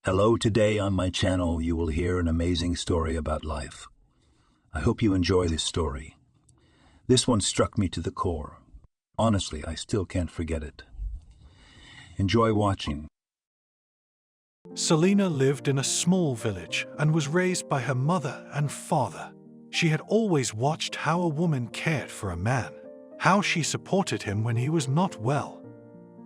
Hello, today on my channel you will hear an amazing story about life. I hope you enjoy this story. This one struck me to the core. Honestly, I still can't forget it. Enjoy watching. Selena lived in a small village and was raised by her mother and father. She had always watched how a woman cared for a man, how she supported him when he was not well.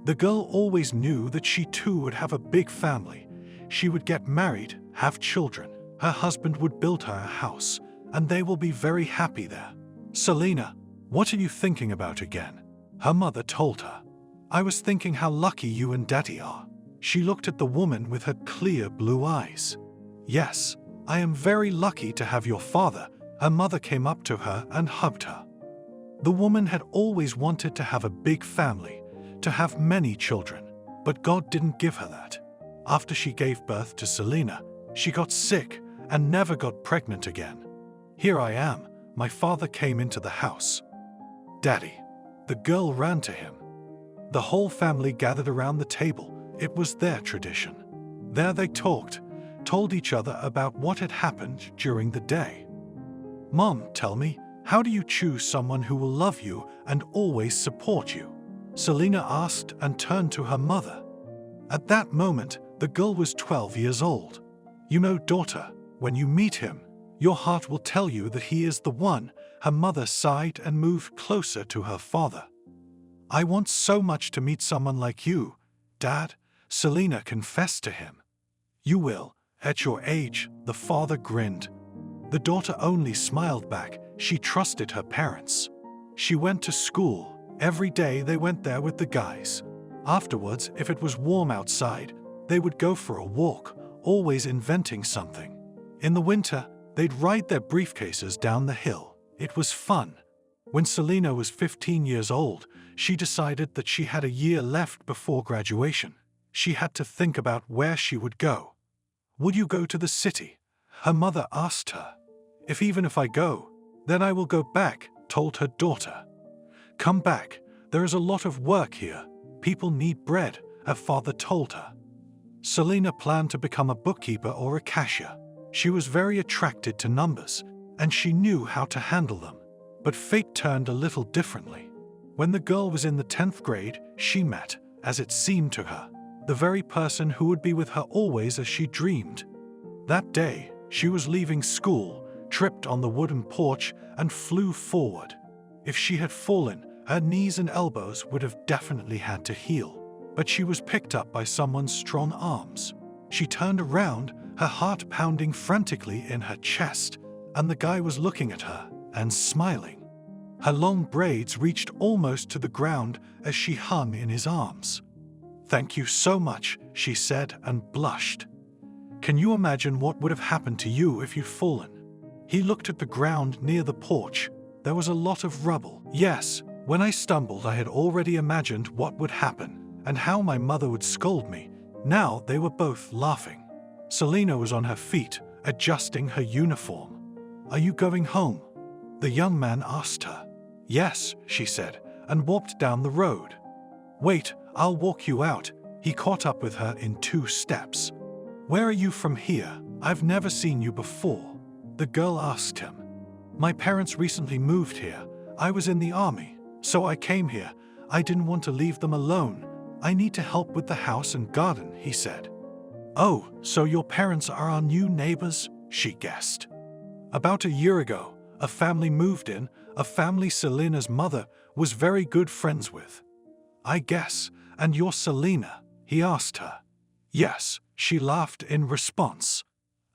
The girl always knew that she too would have a big family. She would get married, have children. Her husband would build her a house, and they will be very happy there. "Selena, what are you thinking about again?" her mother told her. "I was thinking how lucky you and Daddy are." She looked at the woman with her clear blue eyes. "Yes, I am very lucky to have your father." Her mother came up to her and hugged her. The woman had always wanted to have a big family, to have many children, but God didn't give her that. After she gave birth to Selena, she got sick and never got pregnant again. "Here I am," my father came into the house. "Daddy." The girl ran to him. The whole family gathered around the table. It was their tradition. There they talked, told each other about what had happened during the day. "Mom, tell me, how do you choose someone who will love you and always support you?" Selena asked and turned to her mother. At that moment, the girl was 12 years old. "You know, daughter, when you meet him, your heart will tell you that he is the one." Her mother sighed and moved closer to her father. "I want so much to meet someone like you, Dad," Selena confessed to him. "You will, at your age," the father grinned. The daughter only smiled back. She trusted her parents. She went to school. Every day they went there with the guys. Afterwards, if it was warm outside, they would go for a walk, always inventing something. In the winter, they'd ride their briefcases down the hill. It was fun. When Selena was 15 years old, she decided that she had a year left before graduation. She had to think about where she would go. "Would you go to the city?" her mother asked her. Even if I go, then I will go back," told her daughter. "Come back. There is a lot of work here. People need bread," her father told her. Selena planned to become a bookkeeper or a cashier. She was very attracted to numbers, and she knew how to handle them. But fate turned a little differently. When the girl was in the 10th grade, she met, as it seemed to her, the very person who would be with her always as she dreamed. That day, she was leaving school, tripped on the wooden porch, and flew forward. If she had fallen, her knees and elbows would have definitely had to heal. But she was picked up by someone's strong arms. She turned around, her heart pounding frantically in her chest, and the guy was looking at her and smiling. Her long braids reached almost to the ground as she hung in his arms. "Thank you so much," she said and blushed. "Can you imagine what would have happened to you if you'd fallen?" He looked at the ground near the porch. There was a lot of rubble. "Yes, when I stumbled I had already imagined what would happen and how my mother would scold me." Now they were both laughing. Selena was on her feet, adjusting her uniform. "Are you going home?" the young man asked her. "Yes," she said, and walked down the road. "Wait, I'll walk you out." He caught up with her in 2 steps. "Where are you from here? I've never seen you before," the girl asked him. "My parents recently moved here. I was in the army, so I came here. I didn't want to leave them alone. I need to help with the house and garden," he said. "Oh, so your parents are our new neighbors?" she guessed. "About a year ago, a family moved in, a family Selena's mother was very good friends with." "I guess, and you're Selena?" he asked her. "Yes," she laughed in response.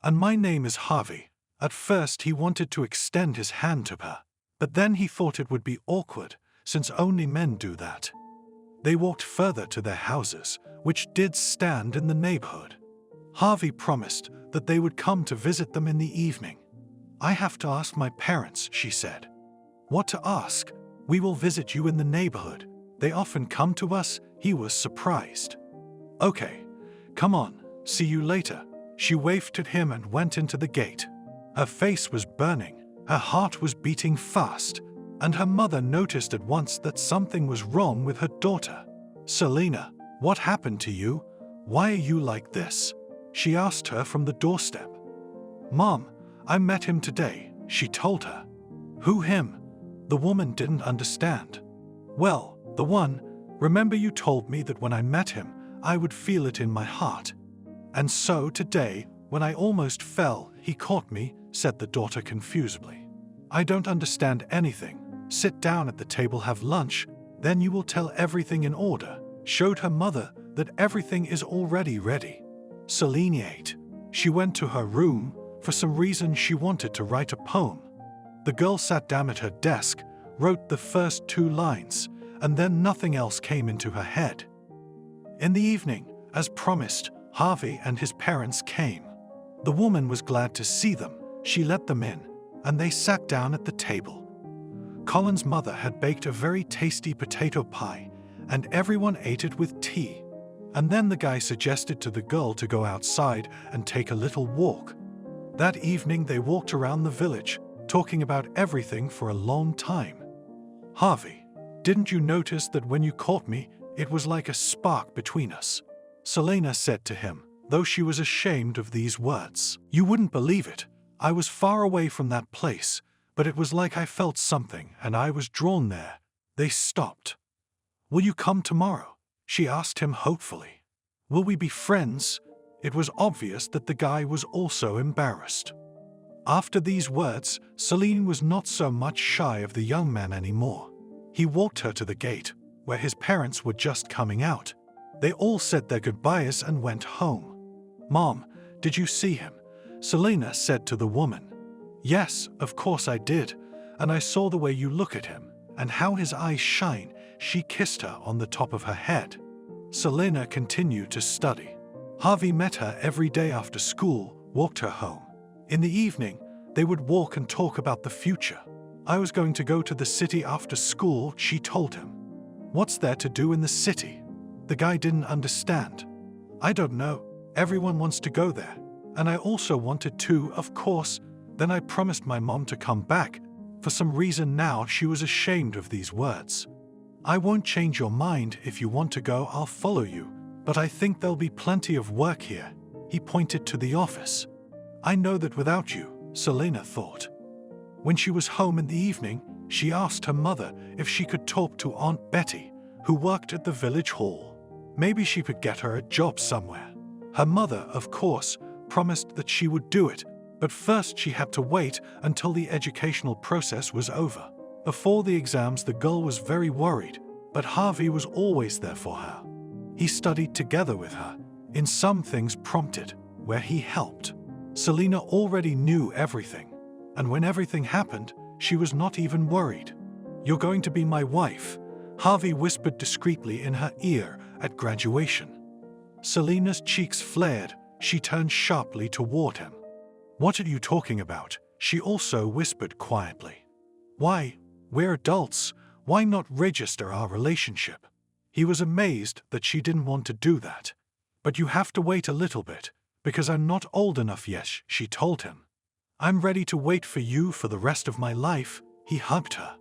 "And my name is Harvey." At first he wanted to extend his hand to her, but then he thought it would be awkward, since only men do that. They walked further to their houses, which did stand in the neighborhood. Harvey promised that they would come to visit them in the evening. "I have to ask my parents," she said. "What to ask?" "We will visit you in the neighborhood. They often come to us." He was surprised. "Okay, come on, see you later." She waved at him and went into the gate. Her face was burning, her heart was beating fast, and her mother noticed at once that something was wrong with her daughter. "Selena, what happened to you? Why are you like this?" She asked her from the doorstep. "Mom, I met him today," she told her. "Who him?" The woman didn't understand. "Well, the one. Remember you told me that when I met him, I would feel it in my heart. And so today, when I almost fell, he caught me," said the daughter confusedly. "I don't understand anything. Sit down at the table, have lunch, then you will tell everything in order," showed her mother that everything is already ready. Selena ate. She went to her room. For some reason she wanted to write a poem. The girl sat down at her desk, wrote the first 2 lines, and then nothing else came into her head. In the evening, as promised, Harvey and his parents came. The woman was glad to see them. She let them in, and they sat down at the table. Colin's mother had baked a very tasty potato pie, and everyone ate it with tea. And then the guy suggested to the girl to go outside and take a little walk. That evening they walked around the village, talking about everything for a long time. "Harvey, didn't you notice that when you caught me, it was like a spark between us?" Selena said to him, though she was ashamed of these words. "You wouldn't believe it. I was far away from that place, but it was like I felt something and I was drawn there." They stopped. "Will you come tomorrow?" she asked him hopefully. "Will we be friends?" It was obvious that the guy was also embarrassed. After these words, Selena was not so much shy of the young man anymore. He walked her to the gate, where his parents were just coming out. They all said their goodbyes and went home. "Mom, did you see him?" Selena said to the woman. "Yes, of course I did, and I saw the way you look at him, and how his eyes shine." She kissed her on the top of her head. Selena continued to study. Harvey met her every day after school, walked her home. In the evening, they would walk and talk about the future. "I was going to go to the city after school," she told him. "What's there to do in the city?" The guy didn't understand. "I don't know. Everyone wants to go there. And I also wanted to, of course. Then I promised my mom to come back." For some reason now she was ashamed of these words. "I won't change your mind. If you want to go, I'll follow you. But I think there'll be plenty of work here." He pointed to the office. "I know that without you," Selena thought. When she was home in the evening, she asked her mother if she could talk to Aunt Betty, who worked at the village hall. Maybe she could get her a job somewhere. Her mother, of course, promised that she would do it, but first she had to wait until the educational process was over. Before the exams, the girl was very worried, but Harvey was always there for her. He studied together with her, in some things prompted, where he helped. Selena already knew everything, and when everything happened, she was not even worried. "You're going to be my wife," Harvey whispered discreetly in her ear at graduation. Selena's cheeks flared. She turned sharply toward him. "What are you talking about?" she also whispered quietly. "Why, we're adults. Why not register our relationship?" He was amazed that she didn't want to do that. "But you have to wait a little bit, because I'm not old enough yet," she told him. "I'm ready to wait for you for the rest of my life." He hugged her.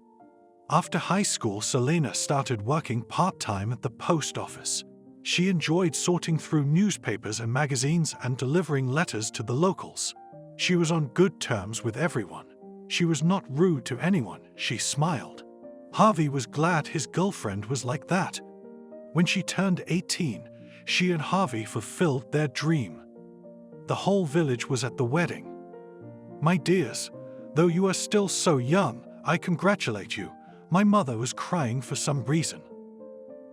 After high school, Selena started working part-time at the post office. She enjoyed sorting through newspapers and magazines and delivering letters to the locals. She was on good terms with everyone. She was not rude to anyone. She smiled. Harvey was glad his girlfriend was like that. When she turned 18, she and Harvey fulfilled their dream. The whole village was at the wedding. "My dears, though you are still so young, I congratulate you." My mother was crying for some reason.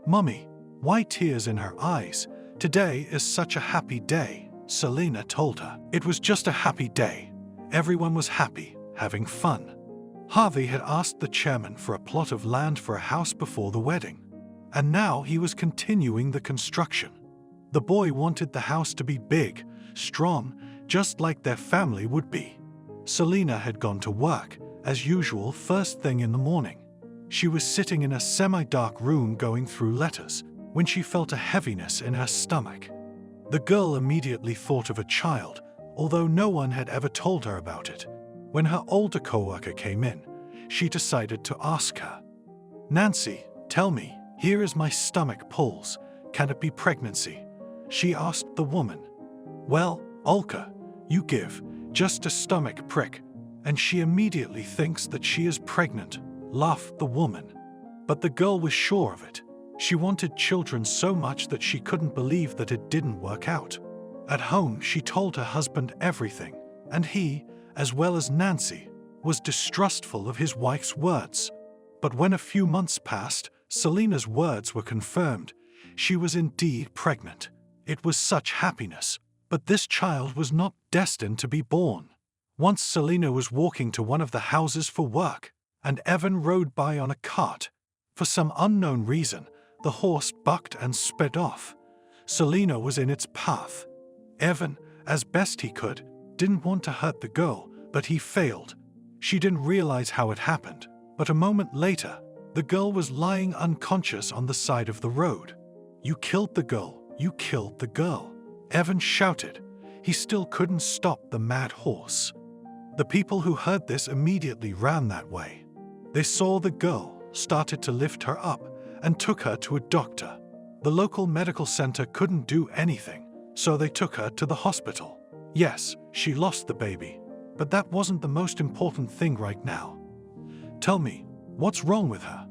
"Mummy, why tears in her eyes? Today is such a happy day," Selena told her. It was just a happy day. Everyone was happy, having fun. Harvey had asked the chairman for a plot of land for a house before the wedding, and now he was continuing the construction. The boy wanted the house to be big, strong, just like their family would be. Selena had gone to work, as usual, first thing in the morning. She was sitting in a semi-dark room going through letters when she felt a heaviness in her stomach. The girl immediately thought of a child, although no one had ever told her about it. When her older coworker came in, she decided to ask her. "Nancy, tell me, here is my stomach pulse. Can it be pregnancy?" she asked the woman. Well, Olka, you give just a stomach prick, and she immediately thinks that she is pregnant, laughed the woman. But the girl was sure of it. She wanted children so much that she couldn't believe that it didn't work out. At home, she told her husband everything, and he, as well as Nancy, was distrustful of his wife's words. But when a few months passed, Selena's words were confirmed. She was indeed pregnant. It was such happiness, but this child was not destined to be born. Once Selena was walking to one of the houses for work, and Evan rode by on a cart. For some unknown reason, the horse bucked and sped off. Selena was in its path. Evan, as best he could, didn't want to hurt the girl, but he failed. She didn't realize how it happened, but a moment later, the girl was lying unconscious on the side of the road. "You killed the girl! You killed the girl!" Evan shouted. He still couldn't stop the mad horse. The people who heard this immediately ran that way. They saw the girl, started to lift her up, and took her to a doctor. The local medical center couldn't do anything, so they took her to the hospital. Yes, she lost the baby, but that wasn't the most important thing right now. "Tell me, what's wrong with her?"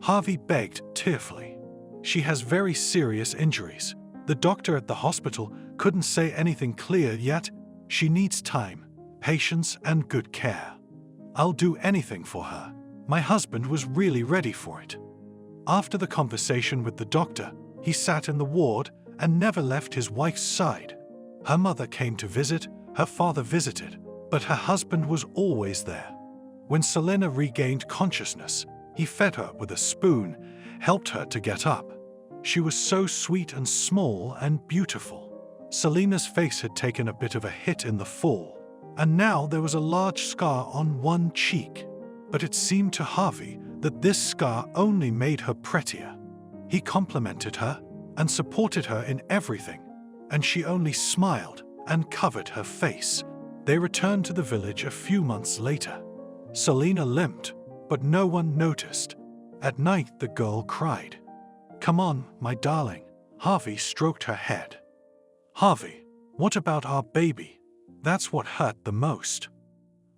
Harvey begged tearfully. "She has very serious injuries. The doctor at the hospital couldn't say anything clear yet. She needs time, patience, and good care. I'll do anything for her." My husband was really ready for it. After the conversation with the doctor, he sat in the ward and never left his wife's side. Her mother came to visit, her father visited, but her husband was always there. When Selena regained consciousness, he fed her with a spoon, helped her to get up. She was so sweet and small and beautiful. Selena's face had taken a bit of a hit in the fall, and now there was a large scar on one cheek. But it seemed to Harvey that this scar only made her prettier. He complimented her and supported her in everything, and she only smiled and covered her face. They returned to the village a few months later. Selena limped, but no one noticed. At night, the girl cried. "Come on, my darling." Harvey stroked her head. "Harvey, what about our baby? That's what hurt the most.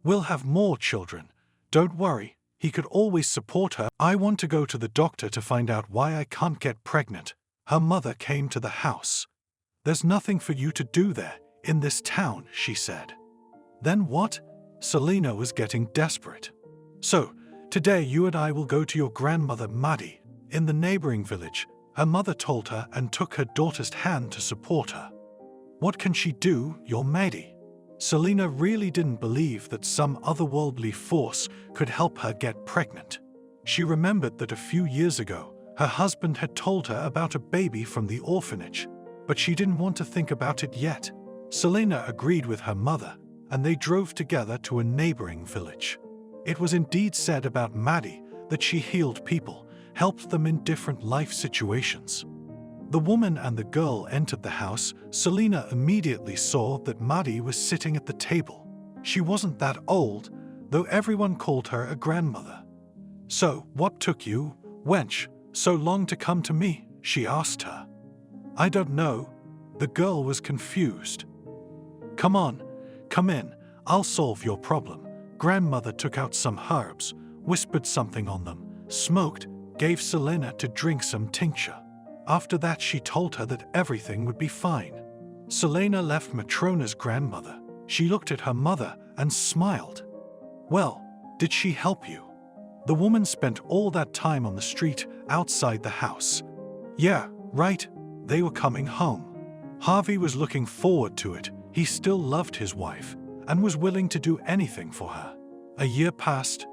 We'll have more children. Don't worry, he could always support her." "I want to go to the doctor to find out why I can't get pregnant." Her mother came to the house. "There's nothing for you to do there, in this town," she said. "Then what?" Selena was getting desperate. "So, today you and I will go to your grandmother Maddie, in the neighboring village," her mother told her and took her daughter's hand to support her. "What can she do, your Maddie?" Selena really didn't believe that some otherworldly force could help her get pregnant. She remembered that a few years ago, her husband had told her about a baby from the orphanage, but she didn't want to think about it yet. Selena agreed with her mother, and they drove together to a neighboring village. It was indeed said about Maddie that she healed people, helped them in different life situations. The woman and the girl entered the house. Selena immediately saw that Maddie was sitting at the table. She wasn't that old, though everyone called her a grandmother. "So, what took you, wench, so long to come to me?" she asked her. "I don't know." The girl was confused. "Come on, come in, I'll solve your problem." Grandmother took out some herbs, whispered something on them, smoked, gave Selena to drink some tincture. After that, she told her that everything would be fine. Selena left Matrona's grandmother. She looked at her mother and smiled. "Well, did she help you?" The woman spent all that time on the street outside the house. "Yeah, right, they were coming home." Harvey was looking forward to it. He still loved his wife and was willing to do anything for her. A year passed,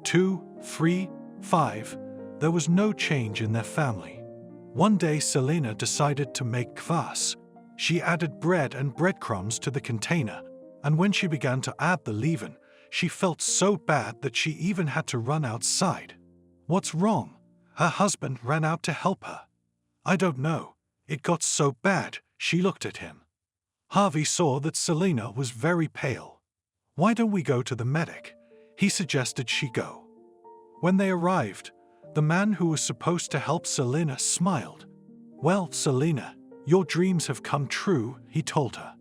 2, 3, 5. There was no change in their family. One day, Selena decided to make kvass. She added bread and breadcrumbs to the container, and when she began to add the leaven, she felt so bad that she even had to run outside. "What's wrong?" Her husband ran out to help her. "I don't know. It got so bad." She looked at him. Harvey saw that Selena was very pale. "Why don't we go to the medic?" He suggested she go. When they arrived, the man who was supposed to help Selena smiled. "Well, Selena, your dreams have come true," he told her.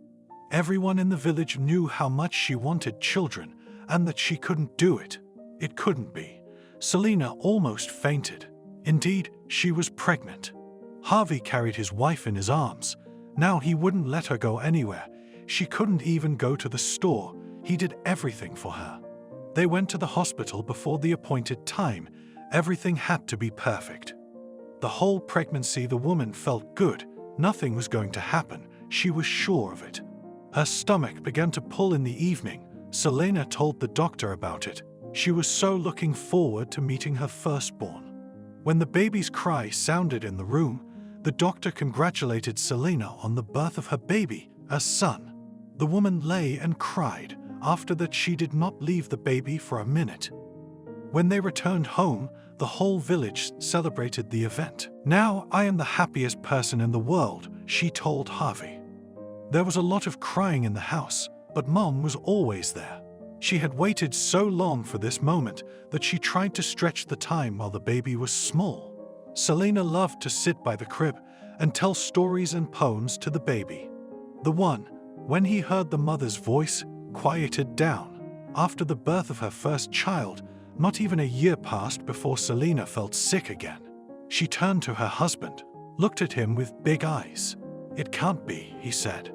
Everyone in the village knew how much she wanted children and that she couldn't do it. It couldn't be. Selena almost fainted. Indeed, she was pregnant. Harvey carried his wife in his arms. Now he wouldn't let her go anywhere. She couldn't even go to the store. He did everything for her. They went to the hospital before the appointed time. Everything had to be perfect. The whole pregnancy, the woman felt good. Nothing was going to happen. She was sure of it. Her stomach began to pull in the evening. Selena told the doctor about it. She was so looking forward to meeting her firstborn. When the baby's cry sounded in the room, the doctor congratulated Selena on the birth of her baby, a son. The woman lay and cried. After that, she did not leave the baby for a minute. When they returned home, the whole village celebrated the event. "Now I am the happiest person in the world," she told Harvey. There was a lot of crying in the house, but Mom was always there. She had waited so long for this moment that she tried to stretch the time while the baby was small. Selena loved to sit by the crib and tell stories and poems to the baby. The one, when he heard the mother's voice, quieted down. After the birth of her first child, not even a year passed before Selena felt sick again. She turned to her husband, looked at him with big eyes. "It can't be," he said.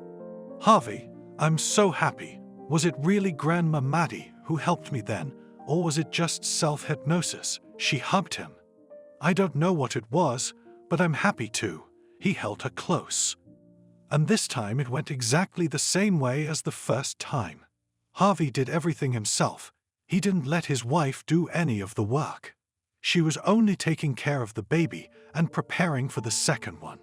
"Harvey, I'm so happy. Was it really Grandma Maddie who helped me then, or was it just self-hypnosis?" She hugged him. "I don't know what it was, but I'm happy too." He held her close. And this time it went exactly the same way as the first time. Harvey did everything himself. He didn't let his wife do any of the work. She was only taking care of the baby and preparing for the second one.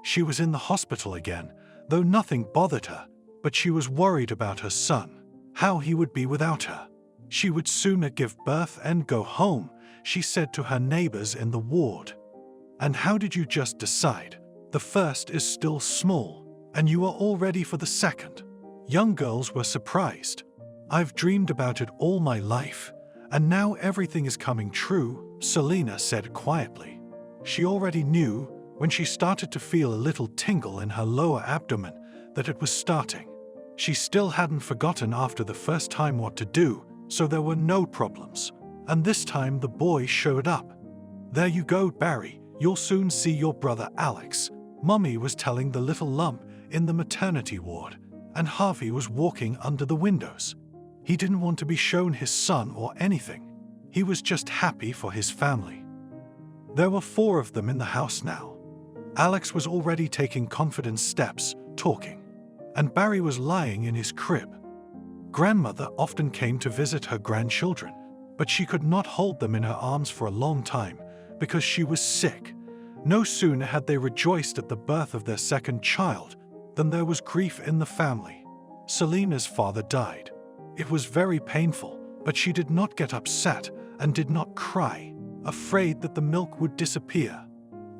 She was in the hospital again, though nothing bothered her, but she was worried about her son, how he would be without her. She would sooner give birth and go home, she said to her neighbors in the ward. "And how did you just decide? The first is still small, and you are all ready for the second." Young girls were surprised. "I've dreamed about it all my life, and now everything is coming true," Selena said quietly. She already knew, when she started to feel a little tingle in her lower abdomen, that it was starting. She still hadn't forgotten after the first time what to do, so there were no problems. And this time the boy showed up. "There you go, Barry. You'll soon see your brother Alex," Mommy was telling the little lump in the maternity ward, and Harvey was walking under the windows. He didn't want to be shown his son or anything. He was just happy for his family. There were 4 of them in the house now. Alex was already taking confident steps, talking, and Barry was lying in his crib. Grandmother often came to visit her grandchildren, but she could not hold them in her arms for a long time because she was sick. No sooner had they rejoiced at the birth of their second child than there was grief in the family. Selena's father died. It was very painful, but she did not get upset and did not cry, afraid that the milk would disappear.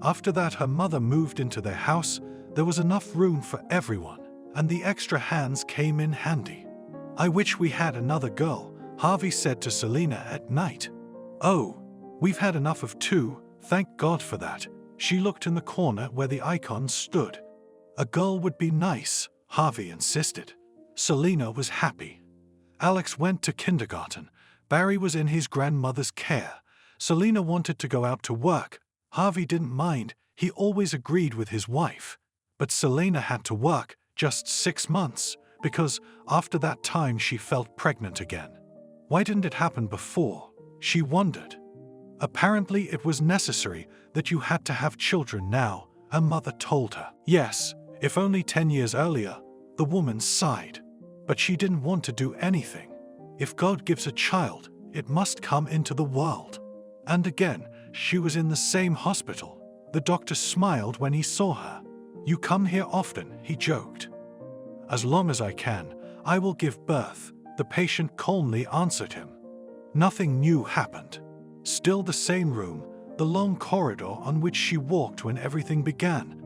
After that, her mother moved into their house. There was enough room for everyone, and the extra hands came in handy. "I wish we had another girl," Harvey said to Selena at night. "Oh, we've had enough of 2, thank God for that." She looked in the corner where the icon stood. "A girl would be nice," Harvey insisted. Selena was happy. Alex went to kindergarten. Barry was in his grandmother's care. Selena wanted to go out to work. Harvey didn't mind. He always agreed with his wife. But Selena had to work just 6 months because after that time she felt pregnant again. Why didn't it happen before? She wondered. Apparently it was necessary that you had to have children now, her mother told her. Yes, if only 10 years earlier, the woman sighed. But she didn't want to do anything. If God gives a child, it must come into the world. And again, she was in the same hospital. The doctor smiled when he saw her. "You come here often," he joked. "As long as I can, I will give birth," the patient calmly answered him. Nothing new happened. Still the same room, the long corridor on which she walked when everything began.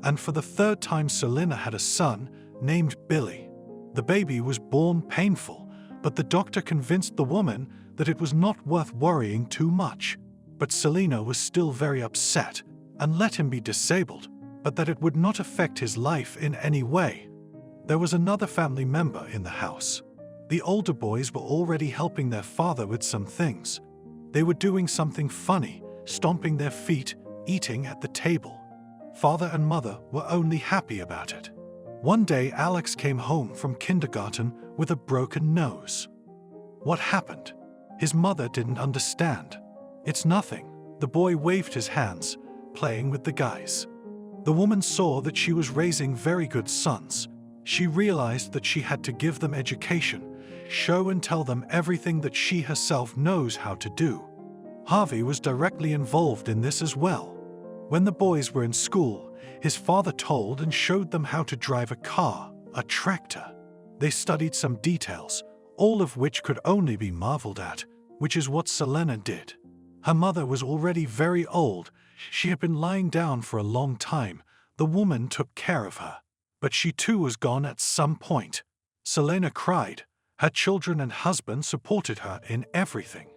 And for the 3rd time Selena had a son named Billy. The baby was born painful, but the doctor convinced the woman that it was not worth worrying too much. But Selena was still very upset and let him be disabled, but that it would not affect his life in any way. There was another family member in the house. The older boys were already helping their father with some things. They were doing something funny, stomping their feet, eating at the table. Father and mother were only happy about it. One day, Alex came home from kindergarten with a broken nose. What happened? His mother didn't understand. It's nothing. The boy waved his hands, playing with the guys. The woman saw that she was raising very good sons. She realized that she had to give them education, show and tell them everything that she herself knows how to do. Harvey was directly involved in this as well. When the boys were in school, his father told and showed them how to drive a car, a tractor. They studied some details, all of which could only be marveled at, which is what Selena did. Her mother was already very old. She had been lying down for a long time. The woman took care of her. But she too was gone at some point. Selena cried. Her children and husband supported her in everything.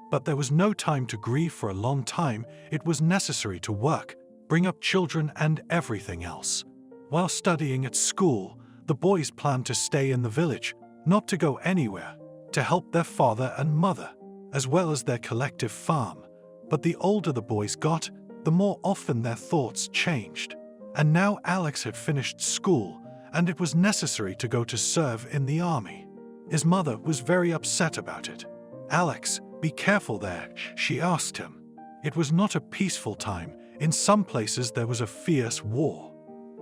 But there was no time to grieve for a long time. It was necessary to work, bring up children and everything else. While studying at school, the boys planned to stay in the village, not to go anywhere, to help their father and mother, as well as their collective farm. But the older the boys got, the more often their thoughts changed. And now Alex had finished school, and it was necessary to go to serve in the army. His mother was very upset about it. "Alex, be careful there," she asked him. It was not a peaceful time. In some places there was a fierce war.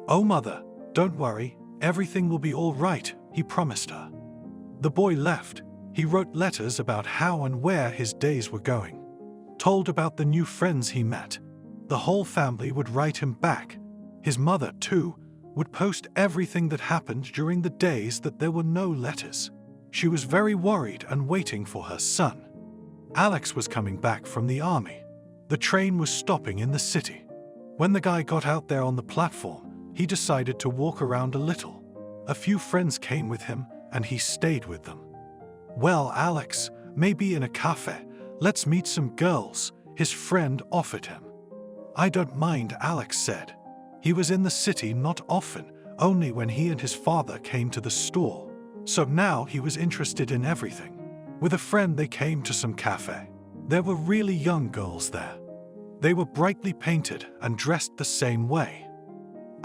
"Oh, mother, don't worry. Everything will be all right," he promised her. The boy left. He wrote letters about how and where his days were going. Told about the new friends he met. The whole family would write him back. His mother, too, would post everything that happened during the days that there were no letters. She was very worried and waiting for her son. Alex was coming back from the army. The train was stopping in the city. When the guy got out there on the platform, he decided to walk around a little. A few friends came with him, and he stayed with them. "Well, Alex, maybe in a cafe. Let's meet some girls," his friend offered him. "I don't mind," Alex said. He was in the city not often, only when he and his father came to the store. So now he was interested in everything. With a friend they came to some cafe. There were really young girls there. They were brightly painted and dressed the same way.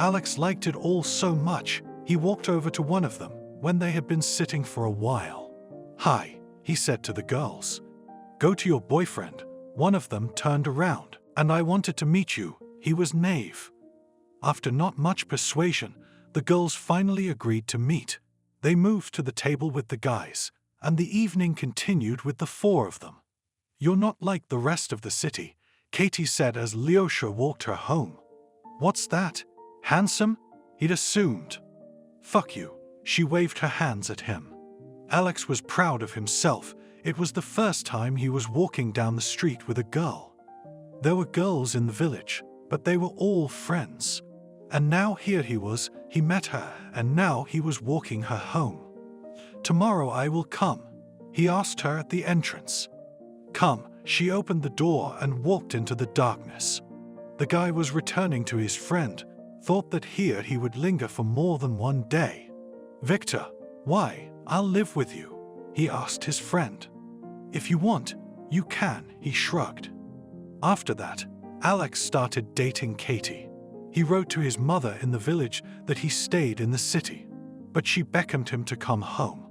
Alex liked it all so much, he walked over to one of them when they had been sitting for a while. "Hi," he said to the girls. "Go to your boyfriend." One of them turned around. "And I wanted to meet you." He was naive. After not much persuasion, the girls finally agreed to meet. They moved to the table with the guys, and the evening continued with the four of them. "You're not like the rest of the city," Katie said as Leosha walked her home. "What's that? Handsome?" he'd assumed. "Fuck you." She waved her hands at him. Alex was proud of himself. It was the first time he was walking down the street with a girl. There were girls in the village, but they were all friends. And now here he met her, and now he was walking her home. "Tomorrow I will come," he asked her at the entrance. "Come." She opened the door and walked into the darkness. The guy was returning to his friend, thought that here he would linger for more than one day. "Victor, why? I'll live with you," he asked his friend. "If you want, you can," he shrugged. After that, Alex started dating Katie. He wrote to his mother in the village that he stayed in the city, but she beckoned him to come home.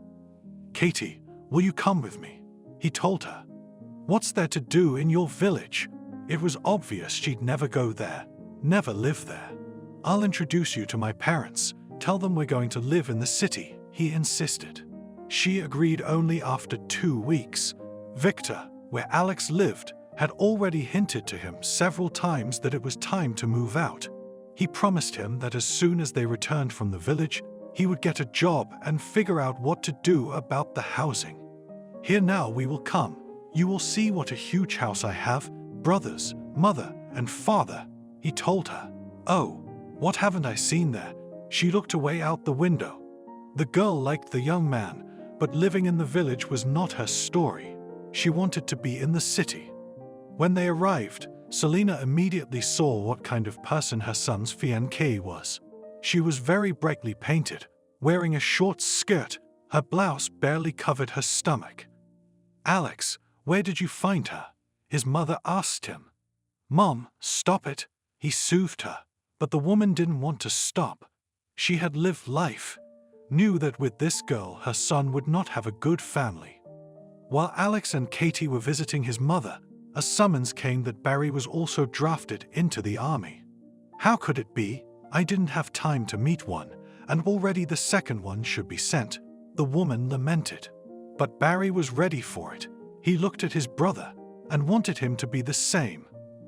"Katie, will you come with me?" he told her. "What's there to do in your village?" It was obvious she'd never go there, never live there. "I'll introduce you to my parents. Tell them we're going to live in the city," he insisted. She agreed only after 2 weeks. Victor, where Alex lived, had already hinted to him several times that it was time to move out. He promised him that as soon as they returned from the village, he would get a job and figure out what to do about the housing. "Here now we will come. You will see what a huge house I have, brothers, mother, and father," he told her. "Oh, what haven't I seen there?" She looked away out the window. The girl liked the young man, but living in the village was not her story. She wanted to be in the city. When they arrived, Selena immediately saw what kind of person her son's fiancé was. She was very brightly painted, wearing a short skirt. Her blouse barely covered her stomach. "Alex, where did you find her?" his mother asked him. "Mom, stop it," he soothed her. But the woman didn't want to stop. She had lived life, knew that with this girl her son would not have a good family. While Alex and Katie were visiting his mother, a summons came that Barry was also drafted into the army. "How could it be? I didn't have time to meet one, and already the second one should be sent," the woman lamented. But Barry was ready for it. He looked at his brother and wanted him to be the same.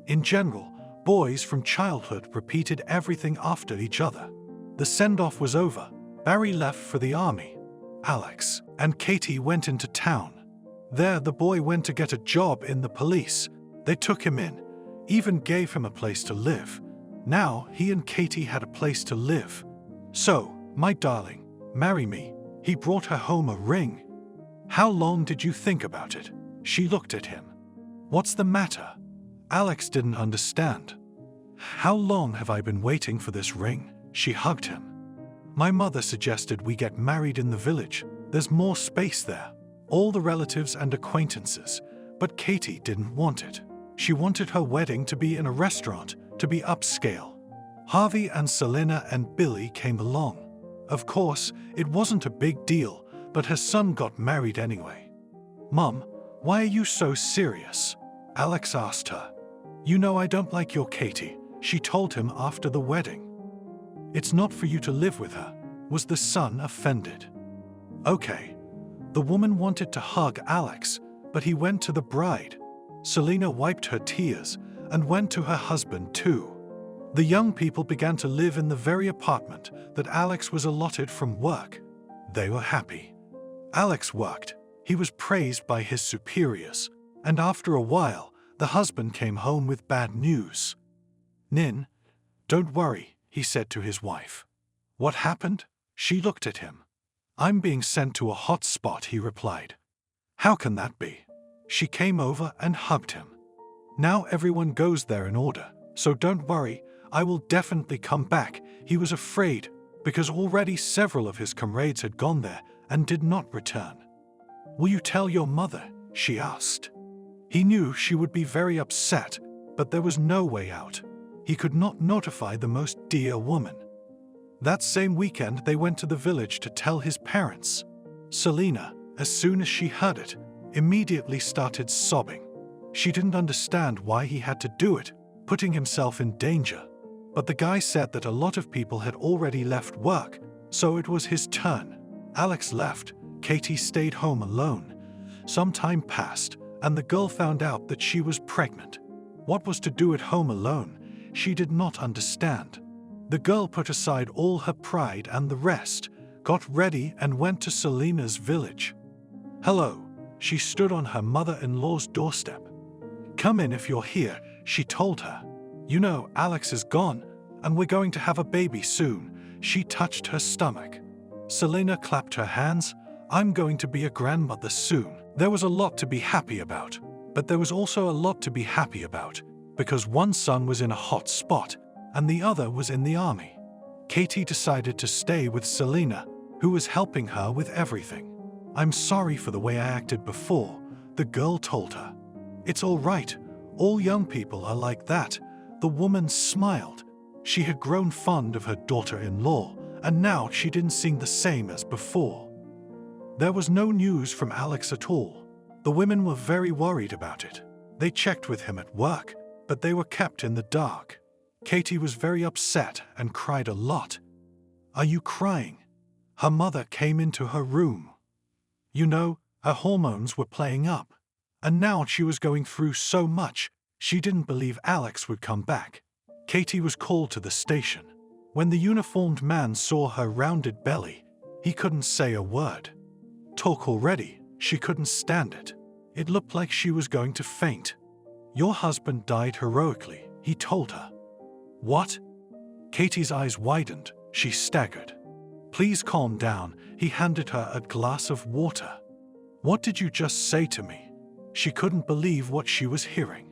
In general, boys from childhood repeated everything after each other. The send-off was over. Barry left for the army. Alex and Katie went into town. There, the boy went to get a job in the police. They took him in, even gave him a place to live. Now, he and Katie had a place to live. "So, my darling, marry me." He brought her home a ring. "How long did you think about it?" She looked at him. "What's the matter?" Alex didn't understand. "How long have I been waiting for this ring?" She hugged him. "My mother suggested we get married in the village. There's more space there. All the relatives and acquaintances." But Katie didn't want it. She wanted her wedding to be in a restaurant, to be upscale. Harvey and Selena and Billy came along. Of course, it wasn't a big deal, but her son got married anyway. "Mom, why are you so serious?" Alex asked her. "You know I don't like your Katie," she told him after the wedding. "It's not for you to live with her." Was the son offended? "Okay." The woman wanted to hug Alex, but he went to the bride. Selena wiped her tears and went to her husband too. The young people began to live in the very apartment that Alex was allotted from work. They were happy. Alex worked. He was praised by his superiors. And after a while, the husband came home with bad news. "Nin, don't worry," he said to his wife. "What happened?" She looked at him. "I'm being sent to a hot spot," he replied. "How can that be?" She came over and hugged him. "Now everyone goes there in order, so don't worry, I will definitely come back." He was afraid because already several of his comrades had gone there and did not return. "Will you tell your mother?" she asked. He knew she would be very upset, but there was no way out. He could not notify the most dear woman. That same weekend, they went to the village to tell his parents. Selena, as soon as she heard it, immediately started sobbing. She didn't understand why he had to do it, putting himself in danger. But the guy said that a lot of people had already left work, so it was his turn. Alex left. Katie stayed home alone. Some time passed, and the girl found out that she was pregnant. What was to do at home alone? She did not understand. The girl put aside all her pride and the rest, got ready and went to Selena's village. "Hello." She stood on her mother-in-law's doorstep. "Come in if you're here," she told her. "You know, Alex is gone, and we're going to have a baby soon." She touched her stomach. Selena clapped her hands. "I'm going to be a grandmother soon." There was a lot to be happy about, but there was also a lot to be happy about, because one son was in a hot spot, and the other was in the army. Katie decided to stay with Selena, who was helping her with everything. "I'm sorry for the way I acted before," the girl told her. "It's all right. All young people are like that." The woman smiled. She had grown fond of her daughter-in-law, and now she didn't seem the same as before. There was no news from Alex at all. The women were very worried about it. They checked with him at work, but they were kept in the dark. Katie was very upset and cried a lot. "Are you crying?" Her mother came into her room. You know, her hormones were playing up, and now she was going through so much, she didn't believe Alex would come back. Katie was called to the station. When the uniformed man saw her rounded belly, he couldn't say a word. Talk already, she couldn't stand it. It looked like she was going to faint. "Your husband died heroically," he told her. "What?" Katie's eyes widened. She staggered. "Please calm down." He handed her a glass of water. "What did you just say to me?" She couldn't believe what she was hearing.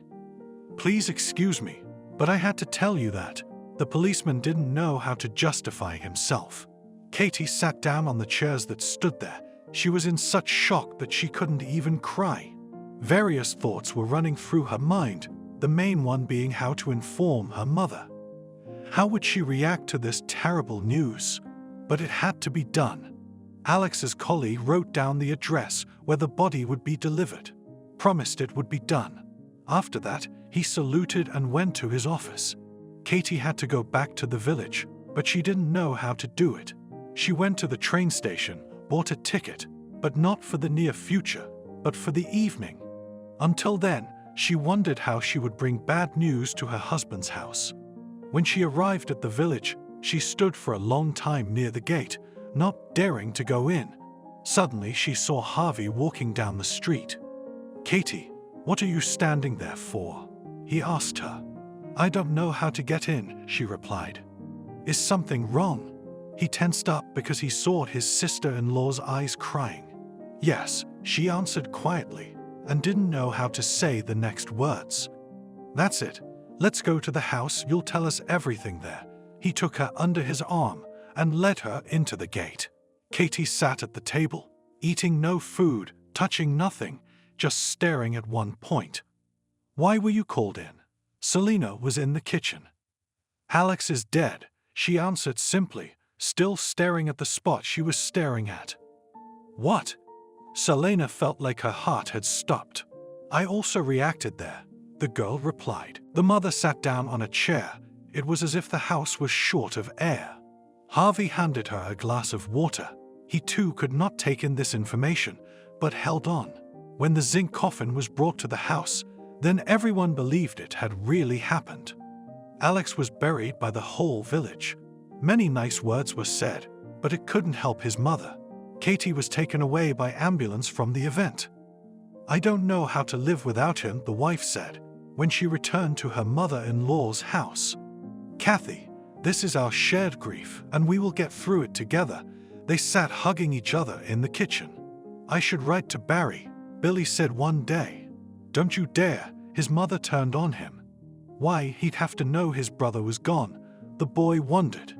"Please excuse me, but I had to tell you that." The policeman didn't know how to justify himself. Katie sat down on the chairs that stood there. She was in such shock that she couldn't even cry. Various thoughts were running through her mind, the main one being how to inform her mother. How would she react to this terrible news? But it had to be done. Alex's colleague wrote down the address where the body would be delivered, promised it would be done. After that, he saluted and went to his office. Katie had to go back to the village, but she didn't know how to do it. She went to the train station, bought a ticket, but not for the near future, but for the evening. Until then, she wondered how she would bring bad news to her husband's house. When she arrived at the village, she stood for a long time near the gate, not daring to go in. Suddenly, she saw Harvey walking down the street. "Katie, what are you standing there for?" he asked her. "I don't know how to get in," she replied. "Is something wrong?" He tensed up because he saw his sister-in-law's eyes crying. "Yes," she answered quietly, and didn't know how to say the next words. "That's it. Let's go to the house, you'll tell us everything there." He took her under his arm and led her into the gate. Katie sat at the table, eating no food, touching nothing, just staring at one point. "Why were you called in?" Selena was in the kitchen. "Alex is dead," she answered simply, still staring at the spot she was staring at. "What?" Selena felt like her heart had stopped. "I also reacted there," the girl replied. The mother sat down on a chair. It was as if the house was short of air. Harvey handed her a glass of water. He too could not take in this information, but held on. When the zinc coffin was brought to the house, then everyone believed it had really happened. Alex was buried by the whole village. Many nice words were said, but it couldn't help his mother. Katie was taken away by ambulance from the event. "I don't know how to live without him," the wife said, when she returned to her mother-in-law's house. "Kathy, this is our shared grief, and we will get through it together." They sat hugging each other in the kitchen. "I should write to Barry," Billy said one day. "Don't you dare," his mother turned on him. Why, he'd have to know his brother was gone, the boy wondered.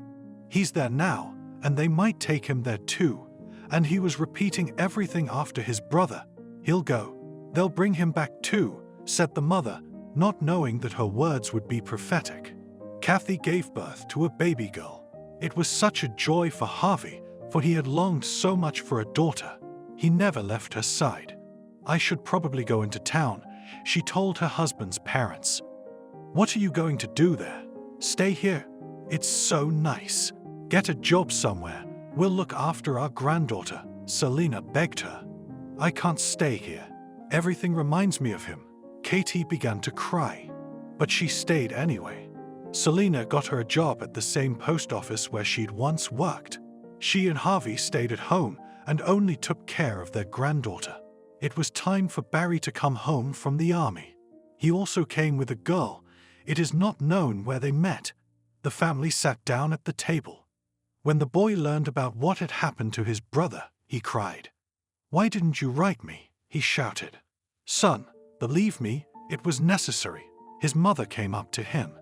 He's there now, and they might take him there too. And he was repeating everything after his brother. "He'll go. They'll bring him back too," said the mother, not knowing that her words would be prophetic. Kathy gave birth to a baby girl. It was such a joy for Harvey, for he had longed so much for a daughter. He never left her side. "I should probably go into town," she told her husband's parents. "What are you going to do there?" "Stay here. It's so nice. Get a job somewhere. We'll look after our granddaughter," Selena begged her. "I can't stay here. Everything reminds me of him." Katie began to cry, but she stayed anyway. Selena got her a job at the same post office where she'd once worked. She and Harvey stayed at home and only took care of their granddaughter. It was time for Barry to come home from the army. He also came with a girl. It is not known where they met. The family sat down at the table. When the boy learned about what had happened to his brother, he cried. "Why didn't you write me?" he shouted. "Son, believe me, it was necessary." His mother came up to him.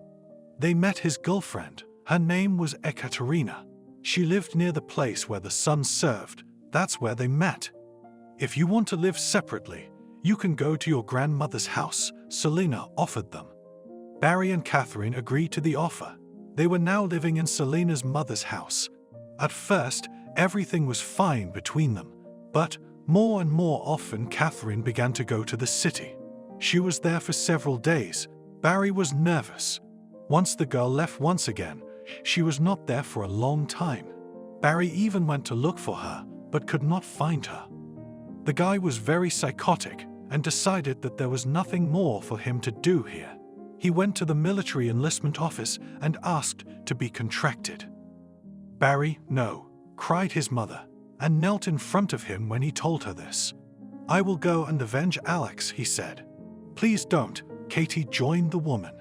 They met his girlfriend. Her name was Ekaterina. She lived near the place where the son served. That's where they met. "If you want to live separately, you can go to your grandmother's house," Selena offered them. Barry and Catherine agreed to the offer. They were now living in Selena's mother's house. At first, everything was fine between them, but more and more often Catherine began to go to the city. She was there for several days. Barry was nervous. Once the girl left once again, she was not there for a long time. Barry even went to look for her, but could not find her. The guy was very psychotic and decided that there was nothing more for him to do here. He went to the military enlistment office and asked to be contracted. "Barry, no," cried his mother, and knelt in front of him when he told her this. "I will go and avenge Alex," he said. "Please don't," Katie joined the woman.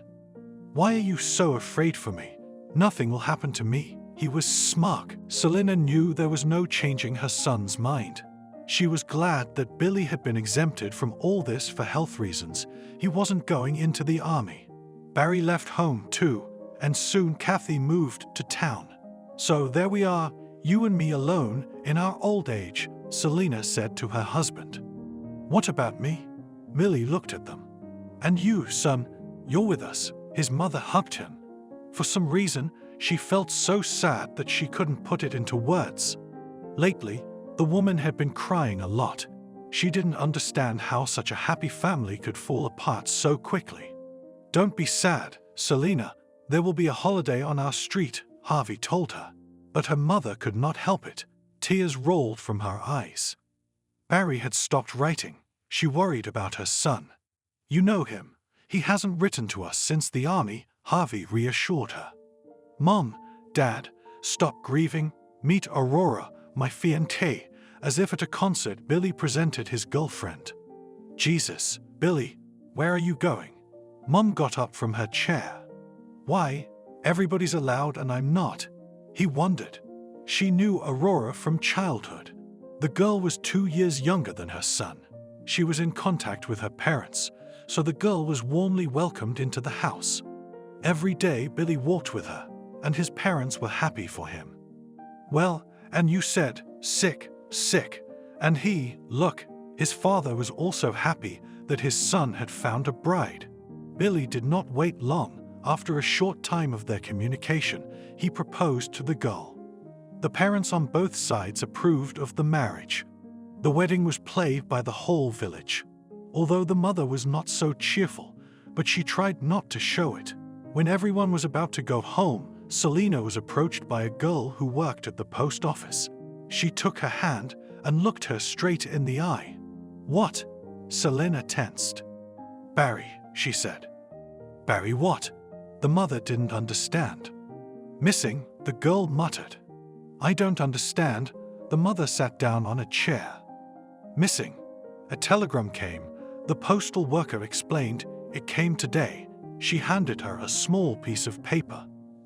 "Why are you so afraid for me? Nothing will happen to me." He was smug. Selena knew there was no changing her son's mind. She was glad that Billy had been exempted from all this for health reasons. He wasn't going into the army. Barry left home too, and soon Kathy moved to town. "So there we are. You and me alone in our old age, Selena said to her husband. What about me? Billy looked at them. And you, son, you're with us. His mother hugged him. For some reason, she felt so sad that she couldn't put it into words. Lately, the woman had been crying a lot. She didn't understand how such a happy family could fall apart so quickly. Don't be sad, Selena. There will be a holiday on our street, Harvey told her. But her mother could not help it. Tears rolled from her eyes. Barry had stopped writing. She worried about her son. You know him. He hasn't written to us since the army, Harvey reassured her. Mom, Dad, stop grieving. Meet Aurora, my fiancée. As if at a concert, Billy presented his girlfriend. Jesus, Billy, where are you going? Mom got up from her chair. Why? Everybody's allowed and I'm not. He wondered. She knew Aurora from childhood. The girl was 2 years younger than her son. She was in contact with her parents, so the girl was warmly welcomed into the house. Every day Billy walked with her, and his parents were happy for him. Well, and you said, sick, and look, his father was also happy that his son had found a bride. Billy did not wait long. After a short time of their communication, he proposed to the girl. The parents on both sides approved of the marriage. The wedding was played by the whole village. Although the mother was not so cheerful, but she tried not to show it. When everyone was about to go home, Selena was approached by a girl who worked at the post office. She took her hand and looked her straight in the eye. What? Selena tensed. Barry, she said. Barry what? The mother didn't understand. Missing, the girl muttered. I don't understand. The mother sat down on a chair. Missing. A telegram came. The postal worker explained it came today. She handed her a small piece of paper.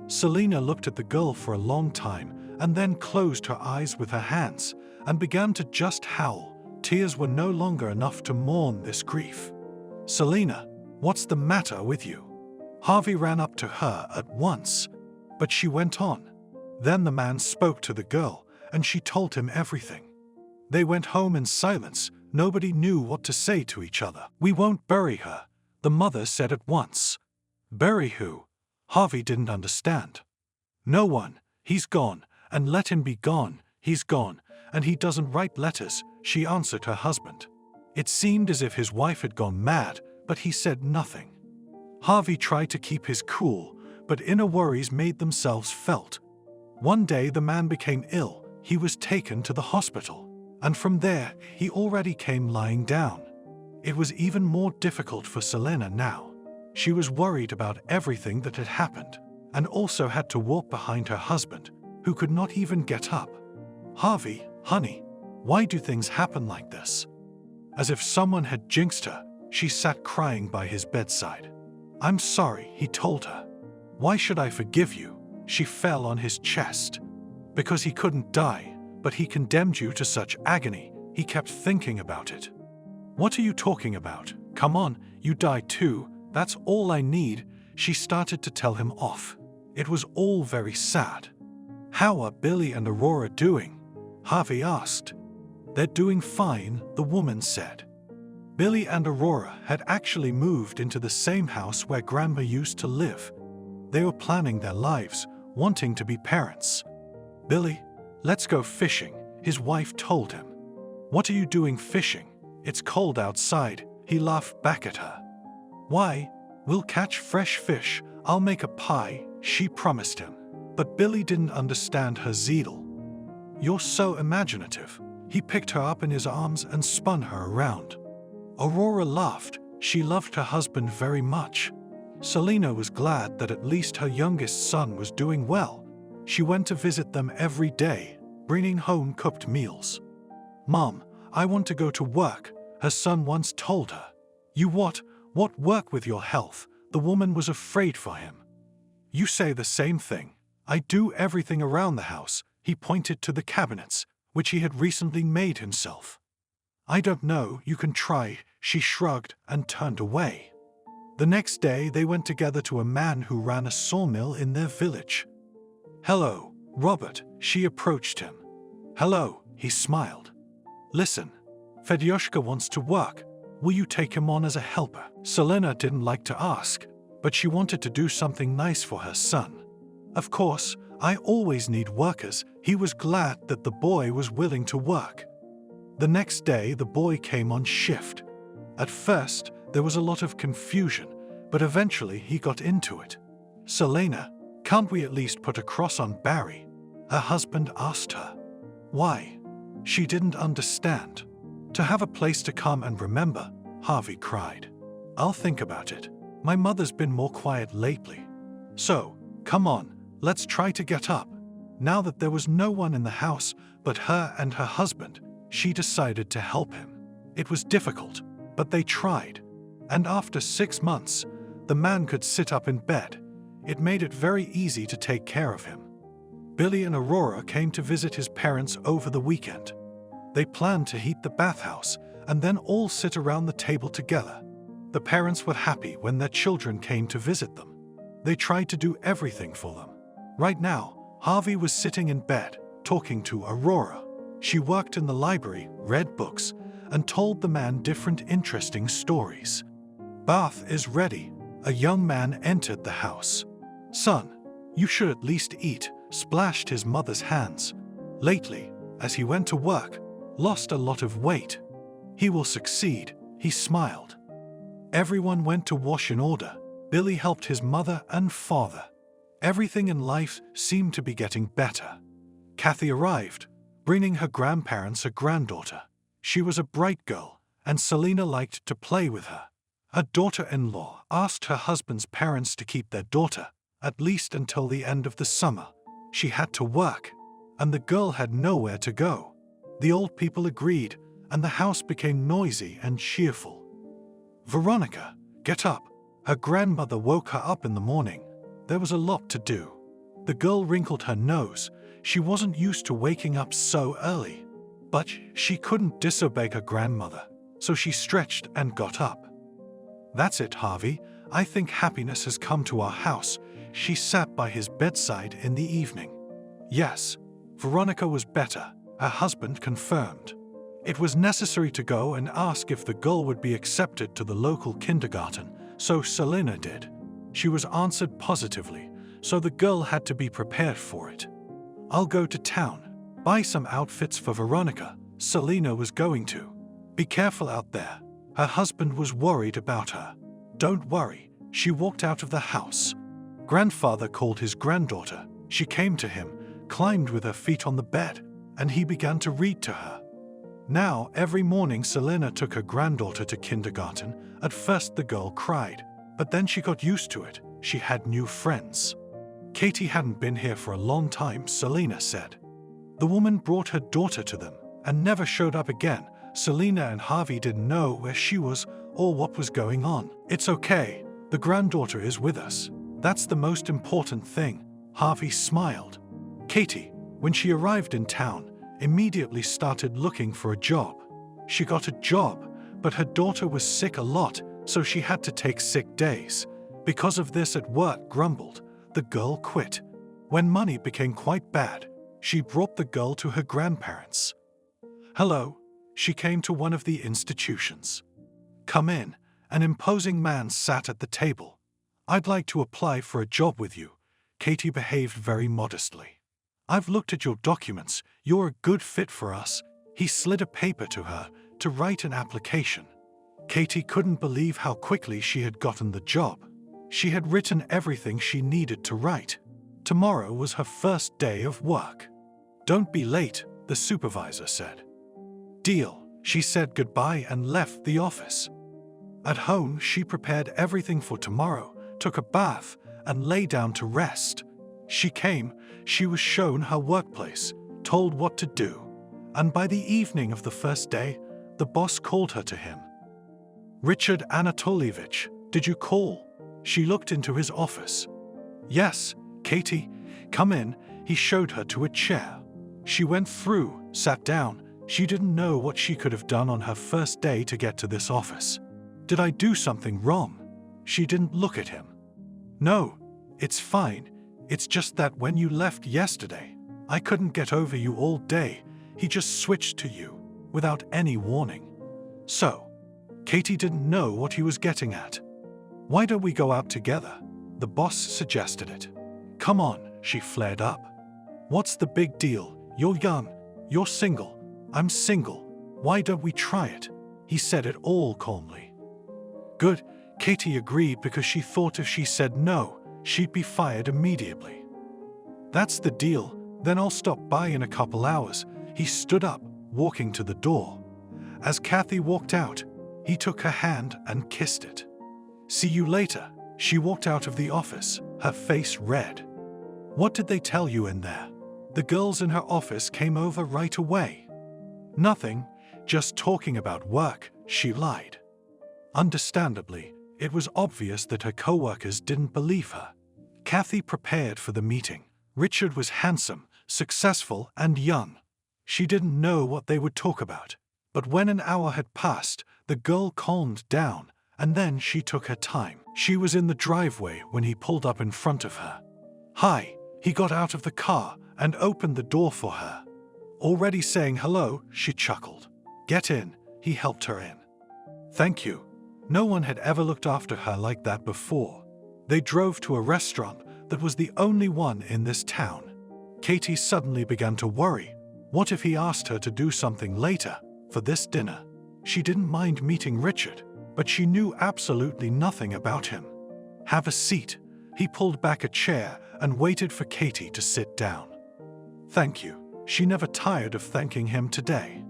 Selena looked at the girl for a long time and then closed her eyes with her hands and began to just howl. Tears were no longer enough to mourn this grief. Selena, what's the matter with you? Harvey ran up to her at once, but she went on. Then the man spoke to the girl, and she told him everything. They went home in silence. Nobody knew what to say to each other. We won't bury her, the mother said at once. Bury who? Harvey didn't understand. No one. He's gone, and let him be gone. He's gone, and he doesn't write letters, she answered her husband. It seemed as if his wife had gone mad, but he said nothing. Harvey tried to keep his cool, but inner worries made themselves felt. One day the man became ill. He was taken to the hospital, and from there he already came lying down. It was even more difficult for Selena now. She was worried about everything that had happened, and also had to walk behind her husband, who could not even get up. Harvey, honey, why do things happen like this? As if someone had jinxed her, she sat crying by his bedside. I'm sorry, he told her. Why should I forgive you? She fell on his chest. Because he couldn't die, but he condemned you to such agony. He kept thinking about it. What are you talking about? Come on, you die too. That's all I need. She started to tell him off. It was all very sad. How are Billy and Aurora doing? Harvey asked. They're doing fine, the woman said. Billy and Aurora had actually moved into the same house where Grandma used to live. They were planning their lives, wanting to be parents. Billy, let's go fishing, his wife told him. What are you doing fishing? It's cold outside, he laughed back at her. Why? We'll catch fresh fish, I'll make a pie, she promised him. But Billy didn't understand her zeal. You're so imaginative. He picked her up in his arms and spun her around. Aurora laughed. She loved her husband very much. Selena was glad that at least her youngest son was doing well. She went to visit them every day, bringing home cooked meals. Mom, I want to go to work, her son once told her. You what? What work with your health? The woman was afraid for him. You say the same thing. I do everything around the house. He pointed to the cabinets, which he had recently made himself. I don't know, you can try, she shrugged and turned away. The next day they went together to a man who ran a sawmill in their village. Hello, Robert, She approached him. "Hello," he smiled. "Listen, Fedyoshka wants to work. Will you take him on as a helper?" Selena didn't like to ask, but she wanted to do something nice for her son. "Of course, I always need workers." He was glad that the boy was willing to work. The next day, the boy came on shift. At first, there was a lot of confusion, but eventually he got into it. "Selena, can't we at least put a cross on Barry?" her husband asked her. "Why?" She didn't understand. "To have a place to come and remember," Harvey cried. "I'll think about it. My mother's been more quiet lately. So, come on, let's try to get up." Now that there was no one in the house but her and her husband, she decided to help him. It was difficult, but they tried. And after 6 months, the man could sit up in bed. It made it very easy to take care of him. Billy and Aurora came to visit his parents over the weekend. They planned to heat the bathhouse and then all sit around the table together. The parents were happy when their children came to visit them. They tried to do everything for them. Right now, Harvey was sitting in bed, talking to Aurora. She worked in the library, read books, and told the man different interesting stories. "Bath is ready." A young man entered the house. "Son, you should at least eat," splashed his mother's hands. Lately, as he went to work, lost a lot of weight. "He will succeed," he smiled. Everyone went to wash in order. Billy helped his mother and father. Everything in life seemed to be getting better. Kathy arrived, bringing her grandparents a granddaughter. She was a bright girl, and Selena liked to play with her. Her daughter-in-law asked her husband's parents to keep their daughter, at least until the end of the summer. She had to work, and the girl had nowhere to go. The old people agreed, and the house became noisy and cheerful. "Veronica, get up." Her grandmother woke her up in the morning. There was a lot to do. The girl wrinkled her nose. She wasn't used to waking up so early. But she couldn't disobey her grandmother, so she stretched and got up. "That's it, Harvey. I think happiness has come to our house." She sat by his bedside in the evening. Yes, Veronica was better, her husband confirmed. It was necessary to go and ask if the girl would be accepted to the local kindergarten, so Selena did. She was answered positively, so the girl had to be prepared for it. "I'll go to town, buy some outfits for Veronica," Selena was going to. "Be careful out there." Her husband was worried about her. "Don't worry." She walked out of the house. Grandfather called his granddaughter. She came to him, climbed with her feet on the bed, and he began to read to her. Now, every morning Selena took her granddaughter to kindergarten. At first the girl cried, but then she got used to it. She had new friends. Katie hadn't been here for a long time, Selena said. The woman brought her daughter to them and never showed up again. Selena and Harvey didn't know where she was or what was going on. "It's okay. The granddaughter is with us. That's the most important thing," Harvey smiled. Katie, when she arrived in town, immediately started looking for a job. She got a job, but her daughter was sick a lot, so she had to take sick days. Because of this, at work grumbled. The girl quit. When money became quite bad, she brought the girl to her grandparents. "Hello." She came to one of the institutions. "Come in." An imposing man sat at the table. "I'd like to apply for a job with you." Katie behaved very modestly. "I've looked at your documents. You're a good fit for us." He slid a paper to her to write an application. Katie couldn't believe how quickly she had gotten the job. She had written everything she needed to write. Tomorrow was her first day of work. "Don't be late," the supervisor said. "Deal." She said goodbye and left the office. At home, she prepared everything for tomorrow, took a bath, and lay down to rest. She was shown her workplace, told what to do, and by the evening of the first day, the boss called her to him. "Richard Anatolievich, did you call?" She looked into his office. "Yes, Katie, come in." He showed her to a chair. She went through, sat down. She didn't know what she could have done on her first day to get to this office. "Did I do something wrong?" She didn't look at him. "No, it's fine. It's just that when you left yesterday, I couldn't get over you all day. He just switched to you, without any warning. So, Katie didn't know what he was getting at. Why don't we go out together? The boss suggested it. Come on, she flared up. What's the big deal? You're young, you're single, I'm single. Why don't we try it? He said it all calmly. Good, Katie agreed because she thought if she said no, she'd be fired immediately. That's the deal, then I'll stop by in a couple hours. He stood up, walking to the door. As Kathy walked out, he took her hand and kissed it. See you later. She walked out of the office, her face red. What did they tell you in there? The girls in her office came over right away. Nothing, just talking about work, she lied. Understandably, it was obvious that her co-workers didn't believe her. Kathy prepared for the meeting. Richard was handsome, successful, and young. She didn't know what they would talk about. But when an hour had passed, the girl calmed down, and then she took her time. She was in the driveway when he pulled up in front of her. Hi, he got out of the car and opened the door for her. Already saying hello, she chuckled. Get in, he helped her in. Thank you. No one had ever looked after her like that before. They drove to a restaurant that was the only one in this town. Katie suddenly began to worry. What if he asked her to do something later, for this dinner? She didn't mind meeting Richard, but she knew absolutely nothing about him. Have a seat. He pulled back a chair and waited for Katie to sit down. Thank you. She never tired of thanking him today.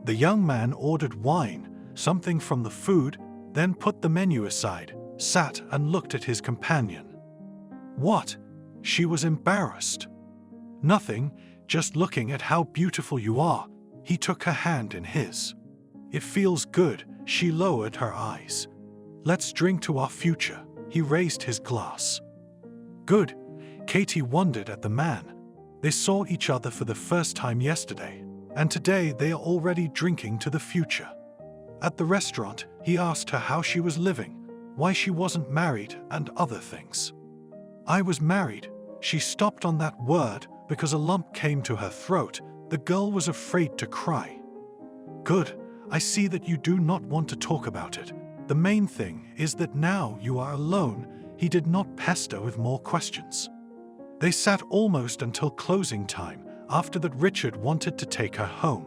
The young man ordered wine, something from the food, then put the menu aside, sat and looked at his companion. What? She was embarrassed. Nothing, just looking at how beautiful you are. He took her hand in his. It feels good, she lowered her eyes. Let's drink to our future. He raised his glass. Good. Katie wondered at the man. They saw each other for the first time yesterday, and today they are already drinking to the future. At the restaurant, he asked her how she was living, why she wasn't married, and other things. I was married. She stopped on that word because a lump came to her throat. The girl was afraid to cry. Good. I see that you do not want to talk about it. The main thing is that now you are alone. He did not pester with more questions. They sat almost until closing time. After that, Richard wanted to take her home.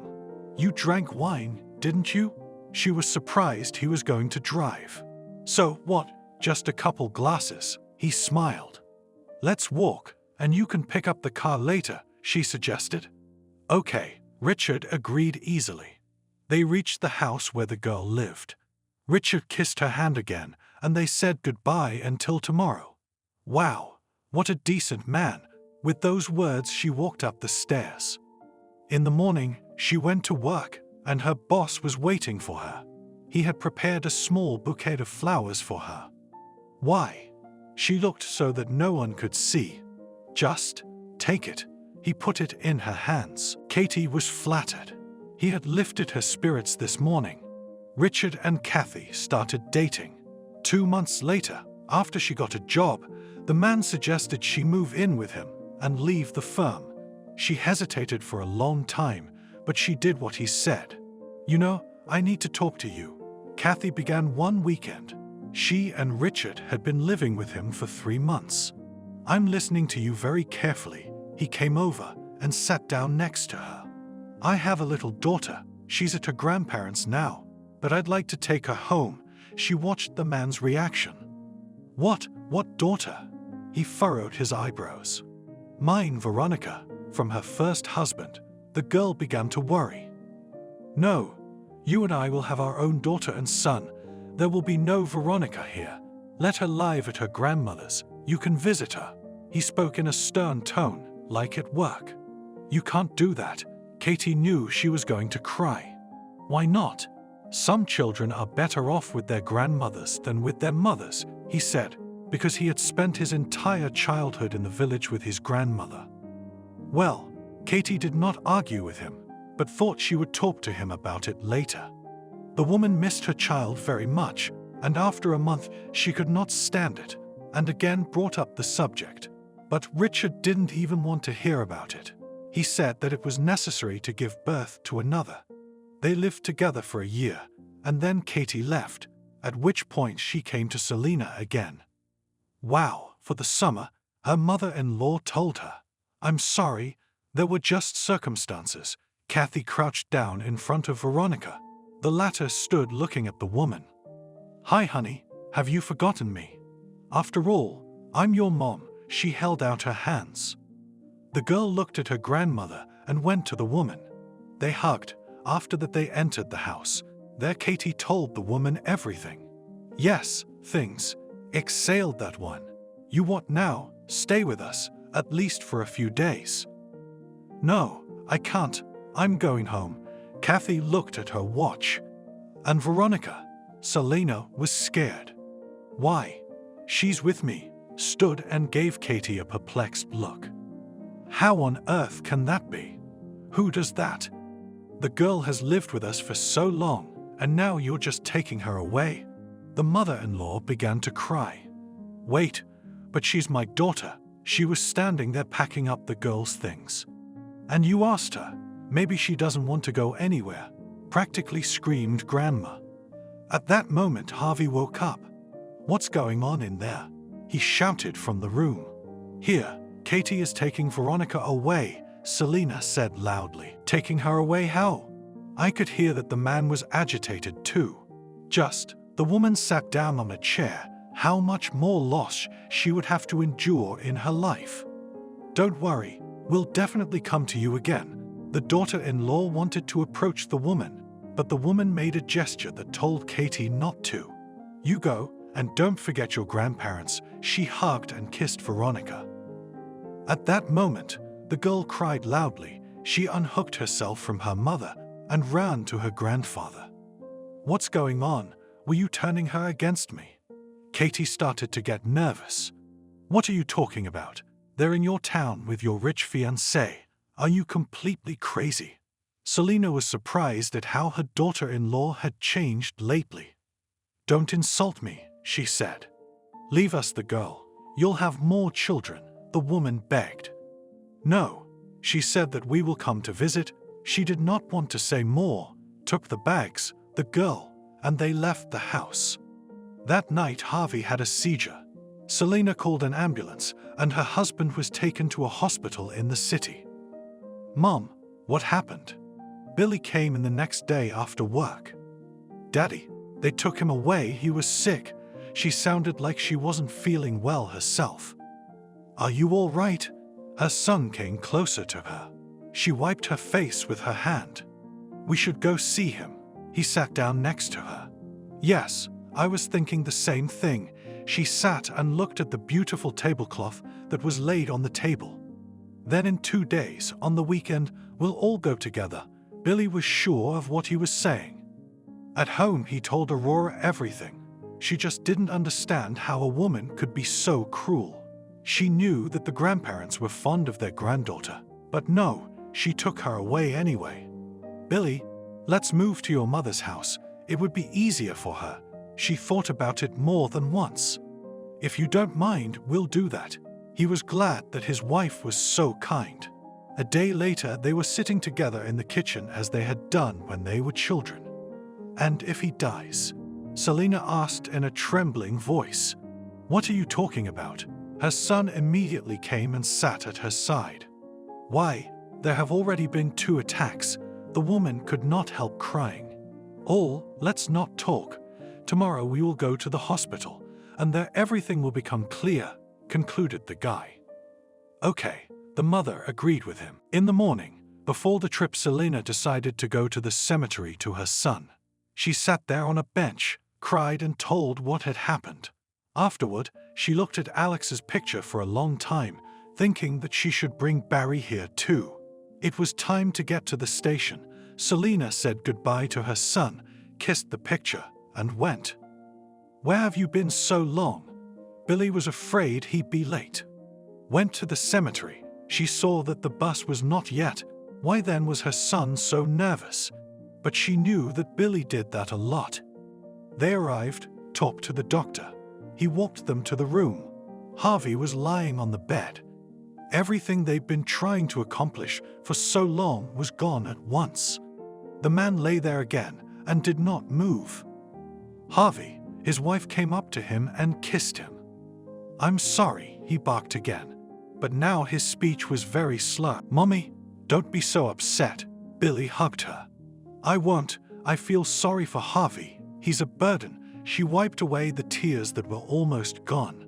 You drank wine, didn't you? She was surprised he was going to drive. So what, just a couple glasses? He smiled. Let's walk, and you can pick up the car later, she suggested. Okay, Richard agreed easily. They reached the house where the girl lived. Richard kissed her hand again, and they said goodbye until tomorrow. Wow, what a decent man. With those words, she walked up the stairs. In the morning, she went to work, and her boss was waiting for her. He had prepared a small bouquet of flowers for her. Why? She looked so that no one could see. Just take it. He put it in her hands. Katie was flattered. He had lifted her spirits this morning. Richard and Kathy started dating. 2 months later, after she got a job, the man suggested she move in with him and leave the firm. She hesitated for a long time, but she did what he said. You know, I need to talk to you. Kathy began one weekend. She and Richard had been living with him for 3 months. I'm listening to you very carefully. He came over and sat down next to her. I have a little daughter. She's at her grandparents' now, but I'd like to take her home. She watched the man's reaction. What daughter? He furrowed his eyebrows. Mine, Veronica, from her first husband. The girl began to worry. No, you and I will have our own daughter and son. There will be no Veronica here. Let her live at her grandmother's. You can visit her. He spoke in a stern tone, like at work. You can't do that. Katie knew she was going to cry. Why not? Some children are better off with their grandmothers than with their mothers, he said, because he had spent his entire childhood in the village with his grandmother. Well, Katie did not argue with him, but thought she would talk to him about it later. The woman missed her child very much, and after a month she could not stand it, and again brought up the subject. But Richard didn't even want to hear about it. He said that it was necessary to give birth to another. They lived together for a year, and then Katie left, at which point she came to Selena again. Wow, for the summer, her mother-in-law told her. I'm sorry, there were just circumstances. Kathy crouched down in front of Veronica. The latter stood looking at the woman. Hi, honey, have you forgotten me? After all, I'm your mom. She held out her hands. The girl looked at her grandmother and went to the woman. They hugged. After that they entered the house. There Katie told the woman everything. Yes, things. Exhaled that one. You what now? Stay with us, at least for a few days. No, I can't. I'm going home. Kathy looked at her watch. And Veronica, Selena was scared. Why? She's with me, stood and gave Katie a perplexed look. How on earth can that be? Who does that? The girl has lived with us for so long, and now you're just taking her away. The mother-in-law began to cry. Wait, but she's my daughter. She was standing there packing up the girl's things. And you asked her, maybe she doesn't want to go anywhere, practically screamed Grandma. At that moment Harvey woke up. What's going on in there? He shouted from the room. Here, Katie is taking Veronica away, Selena said loudly. Taking her away how? I could hear that the man was agitated too. The woman sat down on a chair. How much more loss she would have to endure in her life. Don't worry, we'll definitely come to you again. The daughter-in-law wanted to approach the woman, but the woman made a gesture that told Katie not to. You go, and don't forget your grandparents. She hugged and kissed Veronica. At that moment, the girl cried loudly. She unhooked herself from her mother and ran to her grandfather. What's going on? Were you turning her against me? Katie started to get nervous. What are you talking about? They're in your town with your rich fiancé. Are you completely crazy? Selena was surprised at how her daughter-in-law had changed lately. Don't insult me, she said. Leave us the girl. You'll have more children, the woman begged. No, she said that we will come to visit. She did not want to say more, took the bags, the girl, and they left the house. That night Harvey had a seizure. Selena called an ambulance and her husband was taken to a hospital in the city. Mom, what happened? Billy came in the next day after work. Daddy, they took him away. He was sick. She sounded like she wasn't feeling well herself. Are you all right? Her son came closer to her. She wiped her face with her hand. We should go see him. He sat down next to her. Yes, I was thinking the same thing. She sat and looked at the beautiful tablecloth that was laid on the table. Then in 2 days, on the weekend, we'll all go together. Billy was sure of what he was saying. At home, he told Aurora everything. She just didn't understand how a woman could be so cruel. She knew that the grandparents were fond of their granddaughter, but no, she took her away anyway. Billy, let's move to your mother's house. It would be easier for her. She thought about it more than once. If you don't mind, we'll do that. He was glad that his wife was so kind. A day later, they were sitting together in the kitchen as they had done when they were children. And if he dies? Selena asked in a trembling voice. What are you talking about? Her son immediately came and sat at her side. Why, there have already been 2 attacks. The woman could not help crying. Let's not talk. Tomorrow we will go to the hospital, and there everything will become clear, concluded the guy. Okay, the mother agreed with him. In the morning, before the trip, Selena decided to go to the cemetery to her son. She sat there on a bench, cried and told what had happened. Afterward, she looked at Alex's picture for a long time, thinking that she should bring Barry here too. It was time to get to the station. Selena said goodbye to her son, kissed the picture, and went. Where have you been so long? Billy was afraid he'd be late. Went to the cemetery. She saw that the bus was not yet. Why then was her son so nervous? But she knew that Billy did that a lot. They arrived, talked to the doctor. He walked them to the room. Harvey was lying on the bed. Everything they'd been trying to accomplish for so long was gone at once. The man lay there again and did not move. Harvey, his wife, came up to him and kissed him. "I'm sorry," he barked again, but now his speech was very slurred. "Mommy, don't be so upset," Billy hugged her. "I won't. I feel sorry for Harvey. He's a burden." She wiped away the tears that were almost gone.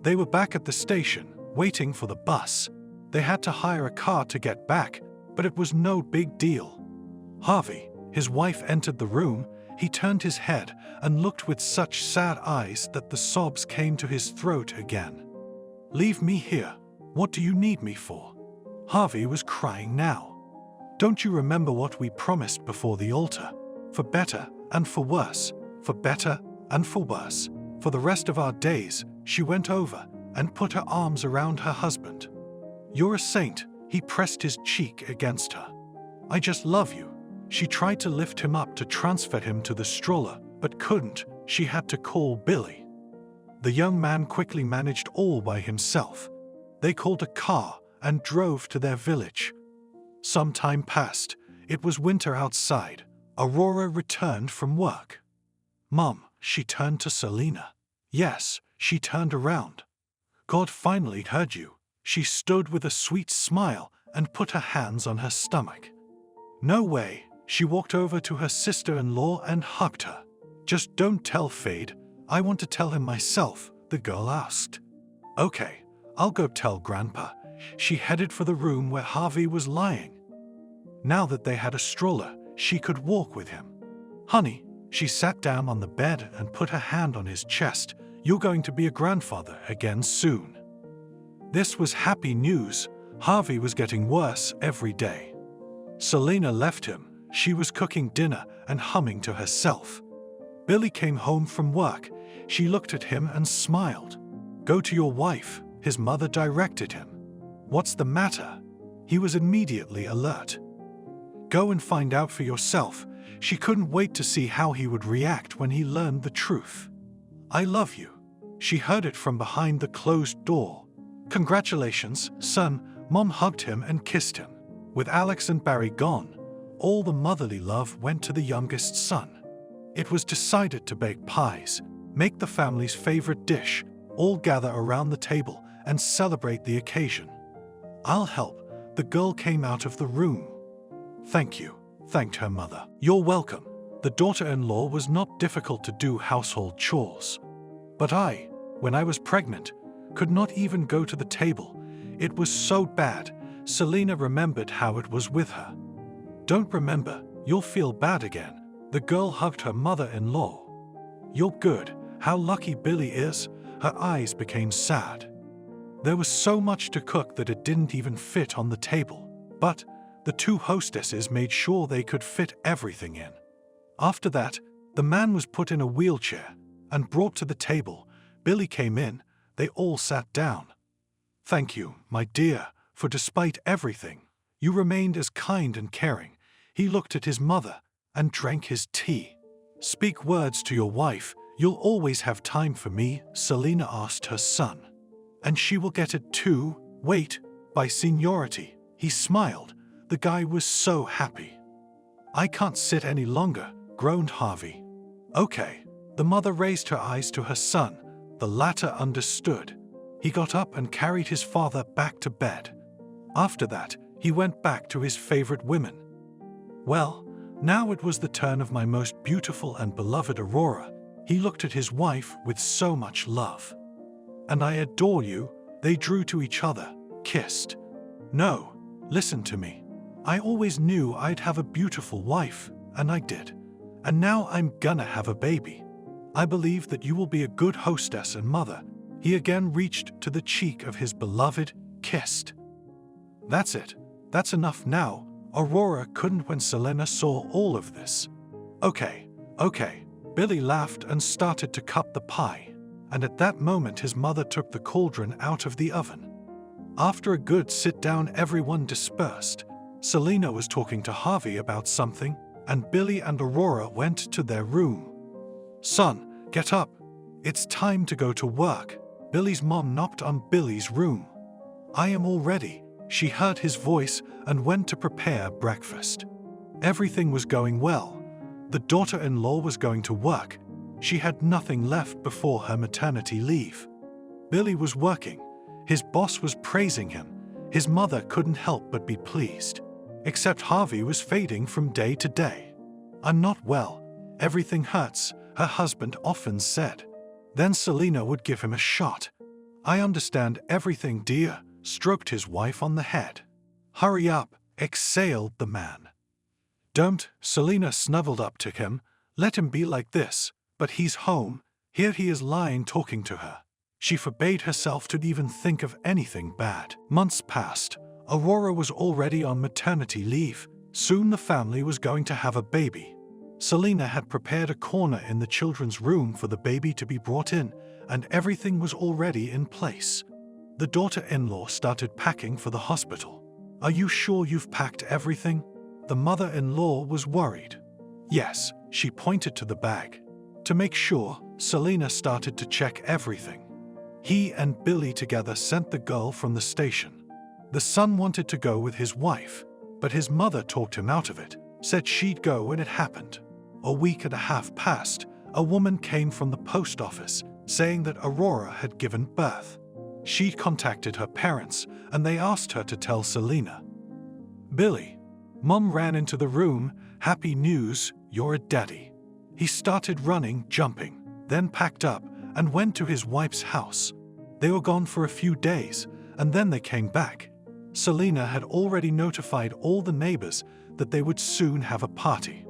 They were back at the station, waiting for the bus. They had to hire a car to get back, but it was no big deal. Harvey, his wife, entered the room. He turned his head and looked with such sad eyes that the sobs came to his throat again. "Leave me here. What do you need me for?" Harvey was crying now. "Don't you remember what we promised before the altar? For better and for worse, for better and for worse. For the rest of our days." She went over and put her arms around her husband. "You're a saint." He pressed his cheek against her. "I just love you." She tried to lift him up to transfer him to the stroller, but couldn't. She had to call Billy. The young man quickly managed all by himself. They called a car and drove to their village. Some time passed. It was winter outside. Aurora returned from work. "Mom," she turned to Selena. "Yes." She turned around. "God finally heard you." She stood with a sweet smile and put her hands on her stomach. "No way." She walked over to her sister-in-law and hugged her. "Just don't tell Fade. I want to tell him myself," the girl asked. "Okay, I'll go tell Grandpa." She headed for the room where Harvey was lying. Now that they had a stroller, she could walk with him. "Honey," she sat down on the bed and put her hand on his chest. "You're going to be a grandfather again soon." This was happy news. Harvey was getting worse every day. Selena left him. She was cooking dinner and humming to herself. Billy came home from work. She looked at him and smiled. "Go to your wife," his mother directed him. "What's the matter?" He was immediately alert. "Go and find out for yourself." She couldn't wait to see how he would react when he learned the truth. "I love you." She heard it from behind the closed door. "Congratulations, son." Mom hugged him and kissed him. With Alex and Barry gone, all the motherly love went to the youngest son. It was decided to bake pies, make the family's favorite dish, all gather around the table and celebrate the occasion. "I'll help." The girl came out of the room. "Thank you," thanked her mother. "You're welcome." The daughter-in-law was not difficult to do household chores. "But when I was pregnant, could not even go to the table. It was so bad." Selena remembered how it was with her. "Don't remember, you'll feel bad again." The girl hugged her mother-in-law. "You're good. How lucky Billy is." Her eyes became sad. There was so much to cook that it didn't even fit on the table. But the two hostesses made sure they could fit everything in. After that, the man was put in a wheelchair and brought to the table. Billy came in. They all sat down. "Thank you, my dear, for despite everything, you remained as kind and caring." He looked at his mother and drank his tea. "Speak words to your wife. You'll always have time for me," Selena asked her son. "And she will get it too." "Wait, by seniority." He smiled. The guy was so happy. "I can't sit any longer," groaned Harvey. "Okay." The mother raised her eyes to her son. The latter understood. He got up and carried his father back to bed. After that, he went back to his favorite women. "Well, now it was the turn of my most beautiful and beloved Aurora." He looked at his wife with so much love. "And I adore you." They drew to each other, kissed. "No, listen to me. I always knew I'd have a beautiful wife, and I did. And now I'm gonna have a baby. I believe that you will be a good hostess and mother." He again reached to the cheek of his beloved, kissed. "That's it. That's enough now." Aurora couldn't when Selena saw all of this. Okay. Billy laughed and started to cut the pie. And at that moment his mother took the cauldron out of the oven. After a good sit-down, everyone dispersed. Selena was talking to Harvey about something, and Billy and Aurora went to their room. "Son, get up. It's time to go to work." Billy's mom knocked on Billy's room. "I am all ready." She heard his voice and went to prepare breakfast. Everything was going well. The daughter-in-law was going to work. She had nothing left before her maternity leave. Billy was working. His boss was praising him. His mother couldn't help but be pleased. Except Harvey was fading from day to day. "I'm not well. Everything hurts," her husband often said. Then Selena would give him a shot. "I understand everything, dear," stroked his wife on the head. "Hurry up," exhaled the man. "Don't," Selena snuggled up to him. "Let him be like this. But he's home. Here he is lying talking to her." She forbade herself to even think of anything bad. Months passed. Aurora was already on maternity leave. Soon the family was going to have a baby. Selena had prepared a corner in the children's room for the baby to be brought in, and everything was already in place. The daughter-in-law started packing for the hospital. "Are you sure you've packed everything?" The mother-in-law was worried. "Yes," she pointed to the bag. To make sure, Selena started to check everything. He and Billy together sent the girl from the station. The son wanted to go with his wife, but his mother talked him out of it, said she'd go when it happened. A week and a half passed. A woman came from the post office saying that Aurora had given birth. She'd contacted her parents and they asked her to tell Selena. "Billy." Mom ran into the room. "Happy news, you're a daddy." He started running, jumping, then packed up and went to his wife's house. They were gone for a few days, and then they came back. Selena had already notified all the neighbors that they would soon have a party.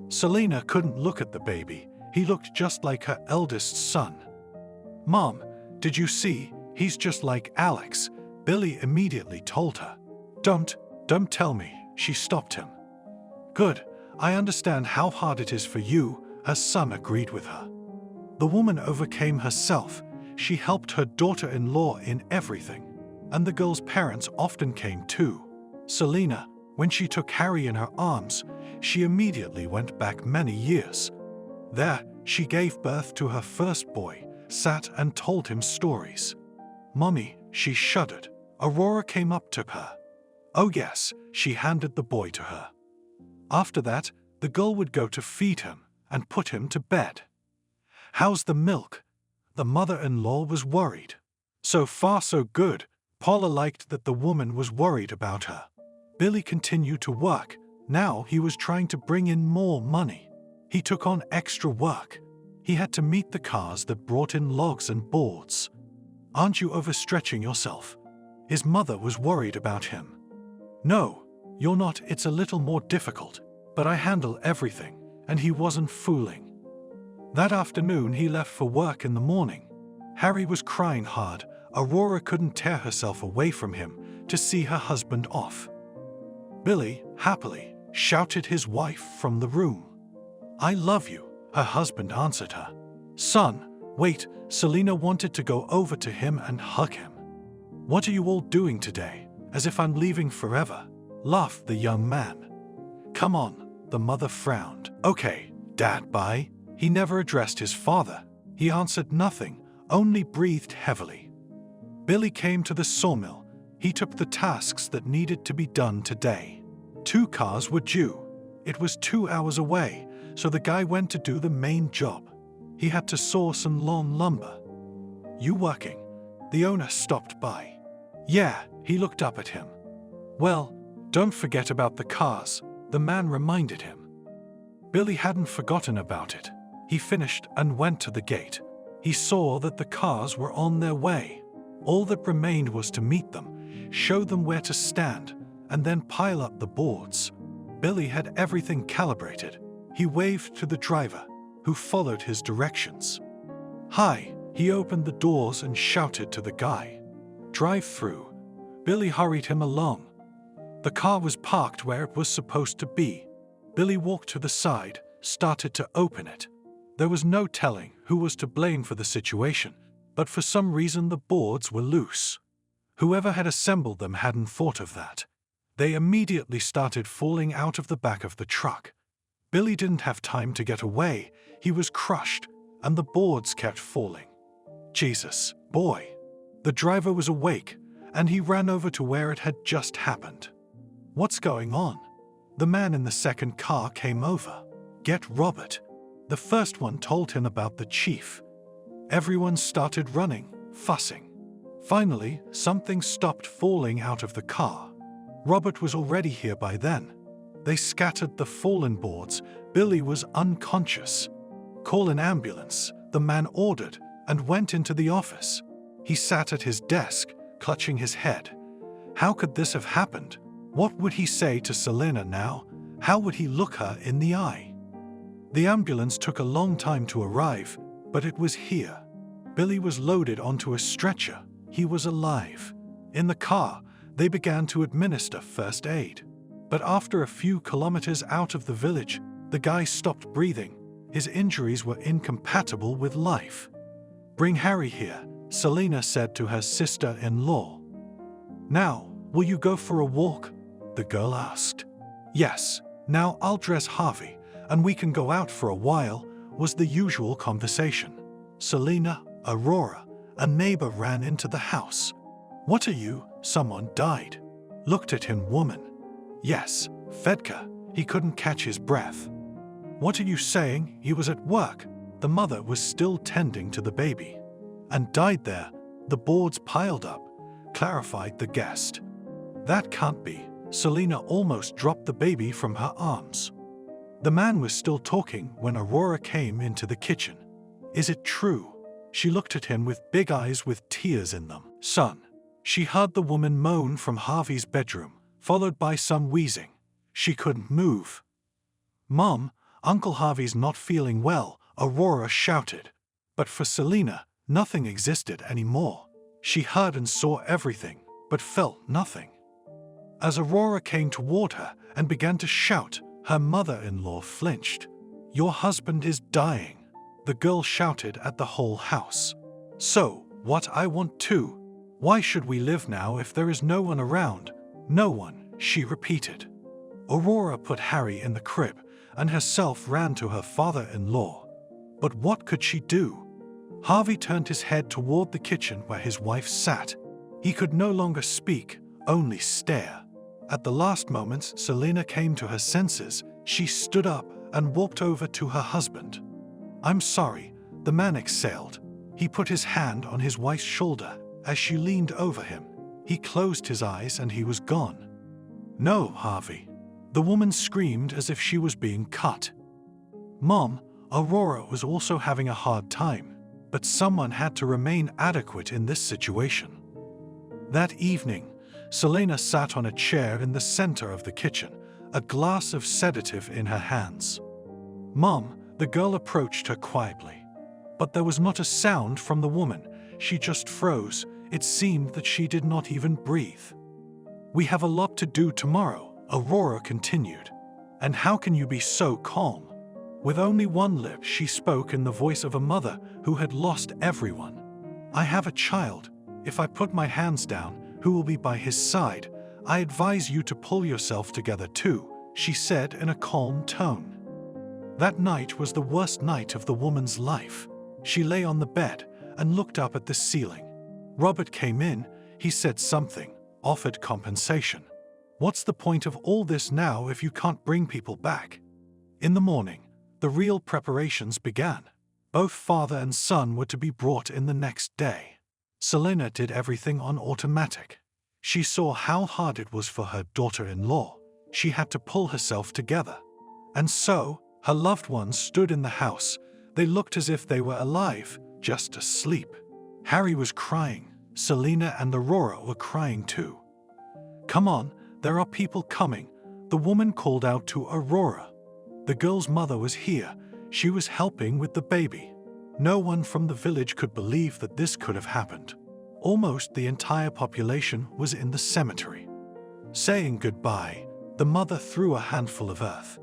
Selena couldn't look at the baby. He looked just like her eldest son. "Mom, did you see? He's just like Alex," Billy immediately told her. Don't tell me," she stopped him. "Good, I understand how hard it is for you," her son agreed with her. The woman overcame herself. She helped her daughter-in-law in everything. And the girl's parents often came too. Selena, when she took Harry in her arms, she immediately went back many years. There, she gave birth to her first boy, sat and told him stories. "Mommy," she shuddered. Aurora came up to her. "Oh yes," she handed the boy to her. After that, the girl would go to feed him and put him to bed. "How's the milk?" The mother-in-law was worried. So far so good. Paula liked that the woman was worried about her. Billy continued to work. Now he was trying to bring in more money. He took on extra work. He had to meet the cars that brought in logs and boards. "Aren't you overstretching yourself?" His mother was worried about him. "No, you're not. It's a little more difficult, but I handle everything," and he wasn't fooling. That afternoon he left for work in the morning. Harry was crying hard. Aurora couldn't tear herself away from him to see her husband off. "Billy," happily, shouted his wife from the room. "I love you," her husband answered her. "Son, wait," Selena wanted to go over to him and hug him. "What are you all doing today? As if I'm leaving forever," laughed the young man. "Come on," the mother frowned. "Okay, Dad, bye." He never addressed his father. He answered nothing, only breathed heavily. Billy came to the sawmill. He took the tasks that needed to be done today. 2 cars were due. It was 2 hours away, so the guy went to do the main job. He had to saw some long lumber. "You working?" The owner stopped by. "Yeah," he looked up at him. "Well, don't forget about the cars," the man reminded him. Billy hadn't forgotten about it. He finished and went to the gate. He saw that the cars were on their way. All that remained was to meet them, show them where to stand, and then pile up the boards. Billy had everything calibrated. He waved to the driver, who followed his directions. "Hi," he opened the doors and shouted to the guy. "Drive through." Billy hurried him along. The car was parked where it was supposed to be. Billy walked to the side, started to open it. There was no telling who was to blame for the situation, but for some reason the boards were loose. Whoever had assembled them hadn't thought of that. They immediately started falling out of the back of the truck. Billy didn't have time to get away. He was crushed, and the boards kept falling. "Jesus, boy." The driver was awake. and he ran over to where it had just happened. "What's going on?" The man in the second car came over. "Get Robert." The first one told him about the chief. Everyone started running, fussing. Finally, something stopped falling out of the car. Robert was already here by then. They scattered the fallen boards. Billy was unconscious. "Call an ambulance," the man ordered, and went into the office. He sat at his desk, clutching his head. How could this have happened? What would he say to Selena now? How would he look her in the eye? The ambulance took a long time to arrive, but it was here. Billy was loaded onto a stretcher. He was alive. In the car, they began to administer first aid. But after a few kilometers out of the village, the guy stopped breathing. His injuries were incompatible with life. "Bring Harry here," Selena said to her sister-in-law. "Now, will you go for a walk?" the girl asked. "Yes, now I'll dress Harvey, and we can go out for a while," was the usual conversation. Selena, Aurora, a neighbor ran into the house. "What are you? Someone died." Looked at him, woman. "Yes, Fedka." He couldn't catch his breath. "What are you saying? He was at work." The mother was still tending to the baby. "And died there. The boards piled up," clarified the guest. "That can't be." Selena almost dropped the baby from her arms. The man was still talking when Aurora came into the kitchen. "Is it true?" She looked at him with big eyes with tears in them. "Son." She heard the woman moan from Harvey's bedroom, followed by some wheezing. She couldn't move. "Mom, Uncle Harvey's not feeling well," Aurora shouted. But for Selena, nothing existed anymore. She heard and saw everything, but felt nothing. As Aurora came toward her and began to shout, her mother-in-law flinched. "Your husband is dying," the girl shouted at the whole house. "So, what I want too. Why should we live now if there is no one around?" "No one," she repeated. Aurora put Harry in the crib and herself ran to her father-in-law. But what could she do? Harvey turned his head toward the kitchen where his wife sat. He could no longer speak, only stare. At the last moments, Selena came to her senses. She stood up and walked over to her husband. "I'm sorry," the man exhaled. He put his hand on his wife's shoulder as she leaned over him. He closed his eyes and he was gone. "No, Harvey." The woman screamed as if she was being cut. "Mom, Aurora was also having a hard time, but someone had to remain adequate in this situation." That evening, Selena sat on a chair in the center of the kitchen, a glass of sedative in her hands. "Mom," the girl approached her quietly. But there was not a sound from the woman. She just froze. It seemed that she did not even breathe. "We have a lot to do tomorrow," Aurora continued. "And how can you be so calm?" With only one lip, she spoke in the voice of a mother who had lost everyone. "I have a child. If I put my hands down, who will be by his side? I advise you to pull yourself together too," she said in a calm tone. That night was the worst night of the woman's life. She lay on the bed and looked up at the ceiling. Robert came in. He said something, offered compensation. What's the point of all this now if you can't bring people back? In the morning, the real preparations began. Both father and son were to be brought in the next day. Selena did everything on automatic. She saw how hard it was for her daughter-in-law. She had to pull herself together. And so, her loved ones stood in the house. They looked as if they were alive, just asleep. Harry was crying. Selena and Aurora were crying too. "Come on, there are people coming," the woman called out to Aurora. The girl's mother was here. She was helping with the baby. No one from the village could believe that this could have happened. Almost the entire population was in the cemetery. Saying goodbye, the mother threw a handful of earth.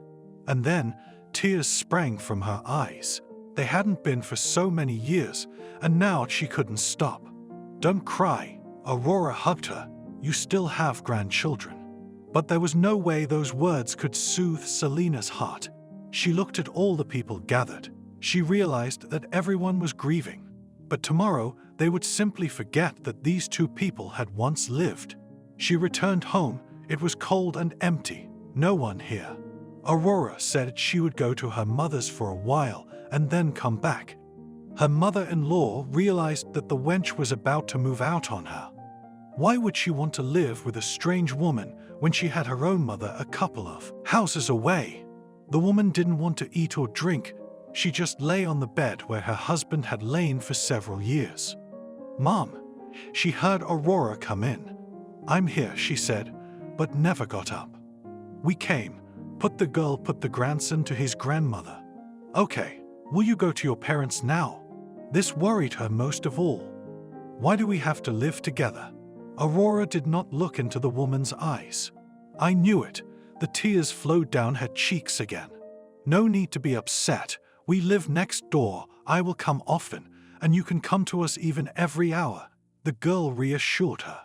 And then, tears sprang from her eyes. They hadn't been for so many years, and now she couldn't stop. "Don't cry," Aurora hugged her. "You still have grandchildren." But there was no way those words could soothe Selena's heart. She looked at all the people gathered. She realized that everyone was grieving. But tomorrow, they would simply forget that these two people had once lived. She returned home. It was cold and empty. No one here. Aurora said she would go to her mother's for a while and then come back. Her mother-in-law realized that the wench was about to move out on her. Why would she want to live with a strange woman when she had her own mother a couple of houses away? The woman didn't want to eat or drink. She just lay on the bed where her husband had lain for several years. "Mom," she heard Aurora come in. "I'm here," she said, but never got up. "We came," put the grandson to his grandmother. "Okay, will you go to your parents now?" This worried her most of all. "Why do we have to live together?" Aurora did not look into the woman's eyes. I knew it. The tears flowed down her cheeks again. "No need to be upset. We live next door. I will come often, and you can come to us even every hour," the girl reassured her.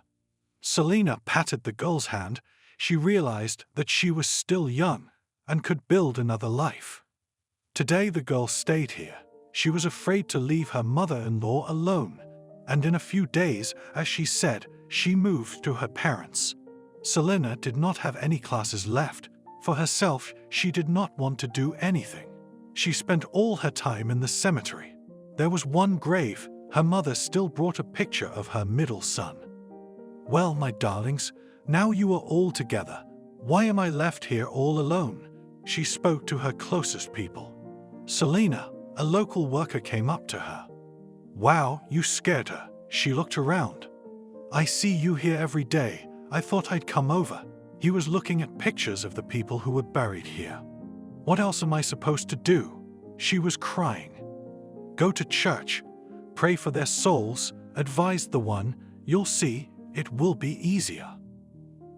Selena patted the girl's hand. She realized that she was still young and could build another life. Today the girl stayed here. She was afraid to leave her mother-in-law alone, and in a few days, as she said, she moved to her parents. Selena did not have any classes left. For herself, she did not want to do anything. She spent all her time in the cemetery. There was one grave. Her mother still brought a picture of her middle son. "Well, my darlings, now you are all together. Why am I left here all alone?" She spoke to her closest people. Selena, a local worker, came up to her. "Wow, you scared her." She looked around. "I see you here every day. I thought I'd come over." He was looking at pictures of the people who were buried here. "What else am I supposed to do?" She was crying. "Go to church. Pray for their souls," advised the one. "You'll see, it will be easier."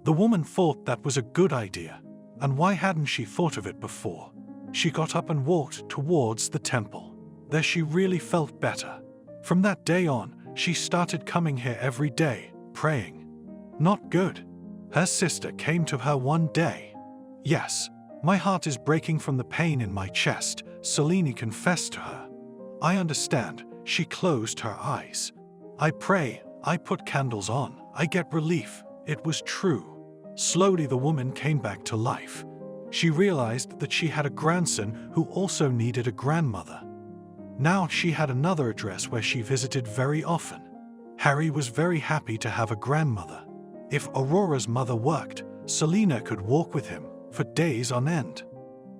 The woman thought that was a good idea, and why hadn't she thought of it before? She got up and walked towards the temple. There she really felt better. From that day on, she started coming here every day, praying. Not good. Her sister came to her one day. "Yes, my heart is breaking from the pain in my chest," Selena confessed to her. "I understand." She closed her eyes. "I pray, I put candles on, I get relief." It was true. Slowly the woman came back to life. She realized that she had a grandson who also needed a grandmother. Now she had another address where she visited very often. Harry was very happy to have a grandmother. If Aurora's mother worked, Selena could walk with him for days on end.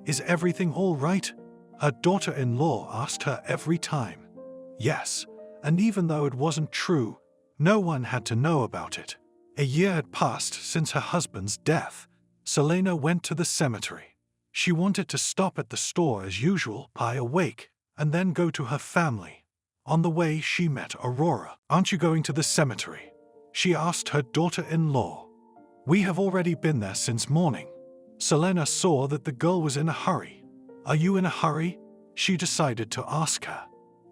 "Is everything all right?" her daughter-in-law asked her every time. Yes, and even though it wasn't true, no one had to know about it. A year had passed since her husband's death. Selena went to the cemetery. She wanted to stop at the store as usual, buy a wake, and then go to her family. On the way, she met Aurora. "Aren't you going to the cemetery?" she asked her daughter-in-law. "We have already been there since morning." Selena saw that the girl was in a hurry. "Are you in a hurry?" she decided to ask her.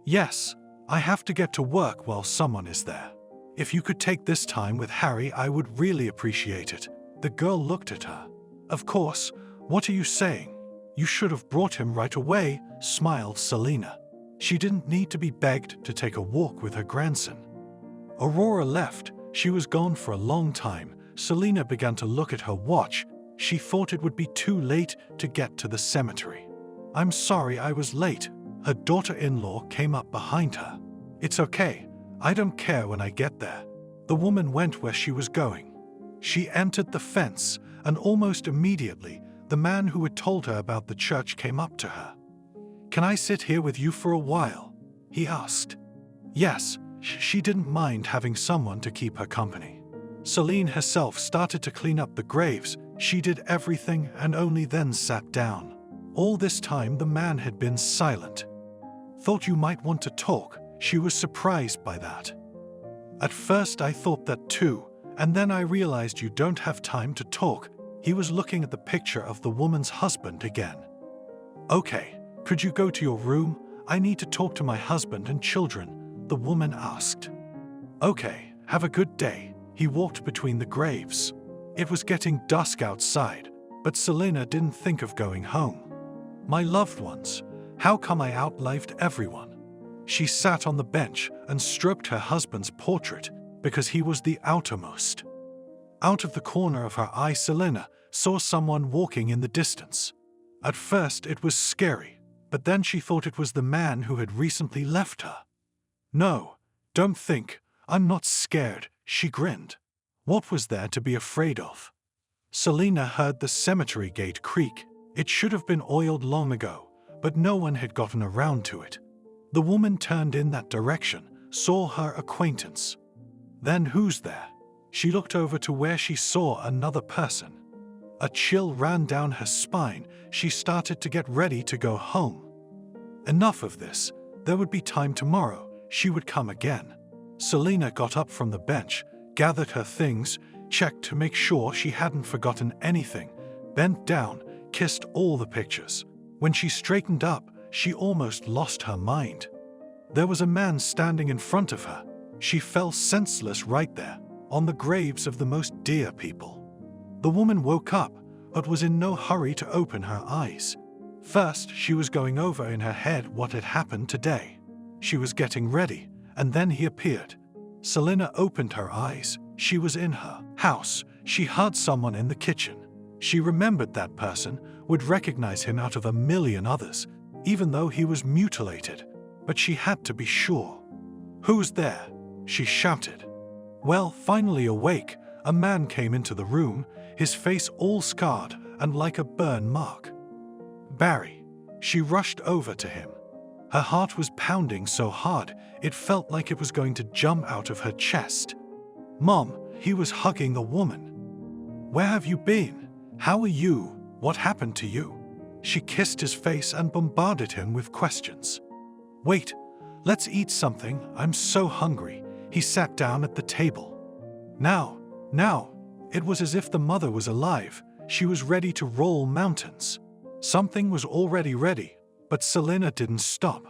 "Yes, I have to get to work while someone is there. If you could take this time with Harry, I would really appreciate it." The girl looked at her. "Of course, what are you saying? You should have brought him right away," smiled Selena. She didn't need to be begged to take a walk with her grandson. Aurora left. She was gone for a long time. Selena began to look at her watch. She thought it would be too late to get to the cemetery. "I'm sorry I was late." Her daughter-in-law came up behind her. "It's okay. I don't care when I get there." The woman went where she was going. She entered the fence, and almost immediately, the man who had told her about the church came up to her. "Can I sit here with you for a while?" he asked. Yes, she didn't mind having someone to keep her company. Selena herself started to clean up the graves. She did everything and only then sat down. All this time the man had been silent. "Thought you might want to talk." She was surprised by that. "At first I thought that too, and then I realized you don't have time to talk." He was looking at the picture of the woman's husband again. "Okay, could you go to your room? I need to talk to my husband and children," the woman asked. "Okay, have a good day." He walked between the graves. It was getting dusk outside, but Selena didn't think of going home. "My loved ones, how come I outlived everyone?" She sat on the bench and stroked her husband's portrait because he was the outermost. Out of the corner of her eye, Selena saw someone walking in the distance. At first it was scary, but then she thought it was the man who had recently left her. "No, don't think, I'm not scared," she grinned. What was there to be afraid of? Selena heard the cemetery gate creak. It should have been oiled long ago, but no one had gotten around to it. The woman turned in that direction, saw her acquaintance. Then who's there? She looked over to where she saw another person. A chill ran down her spine. She started to get ready to go home. Enough of this. There would be time tomorrow. She would come again. Selena got up from the bench, gathered her things, checked to make sure she hadn't forgotten anything, bent down, kissed all the pictures. When she straightened up, she almost lost her mind. There was a man standing in front of her. She fell senseless right there, on the graves of the most dear people. The woman woke up, but was in no hurry to open her eyes. First, she was going over in her head what had happened today. She was getting ready, and then he appeared. Selena opened her eyes. She was in her house. She heard someone in the kitchen. She remembered that person, would recognize him out of a million others, even though he was mutilated. But she had to be sure. "Who's there?" she shouted. Well, finally awake, a man came into the room, his face all scarred and like a burn mark. "Barry." She rushed over to him. Her heart was pounding so hard, it felt like it was going to jump out of her chest. "Mom," he was hugging a woman. "Where have you been? How are you? What happened to you?" She kissed his face and bombarded him with questions. "Wait, let's eat something. I'm so hungry." He sat down at the table. Now. It was as if the mother was alive. She was ready to roll mountains. Something was already ready, but Selena didn't stop.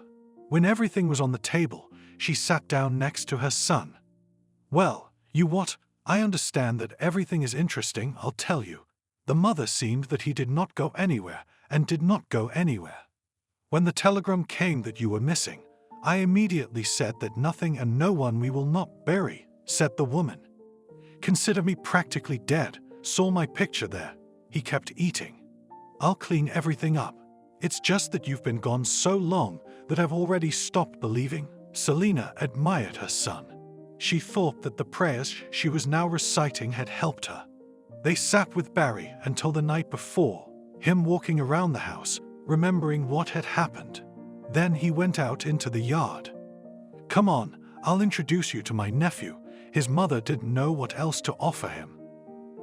When everything was on the table, she sat down next to her son. "Well, you what? I understand that everything is interesting, I'll tell you." The mother seemed that he did not go anywhere and did not go anywhere. "When the telegram came that you were missing, I immediately said that nothing and no one we will not bury," said the woman. "Consider me practically dead. Saw my picture there." He kept eating. "I'll clean everything up. It's just that you've been gone so long that I've already stopped believing." Selena admired her son. She thought that the prayers she was now reciting had helped her. They sat with Barry until the night before, him walking around the house, remembering what had happened. Then he went out into the yard. "Come on, I'll introduce you to my nephew." His mother didn't know what else to offer him.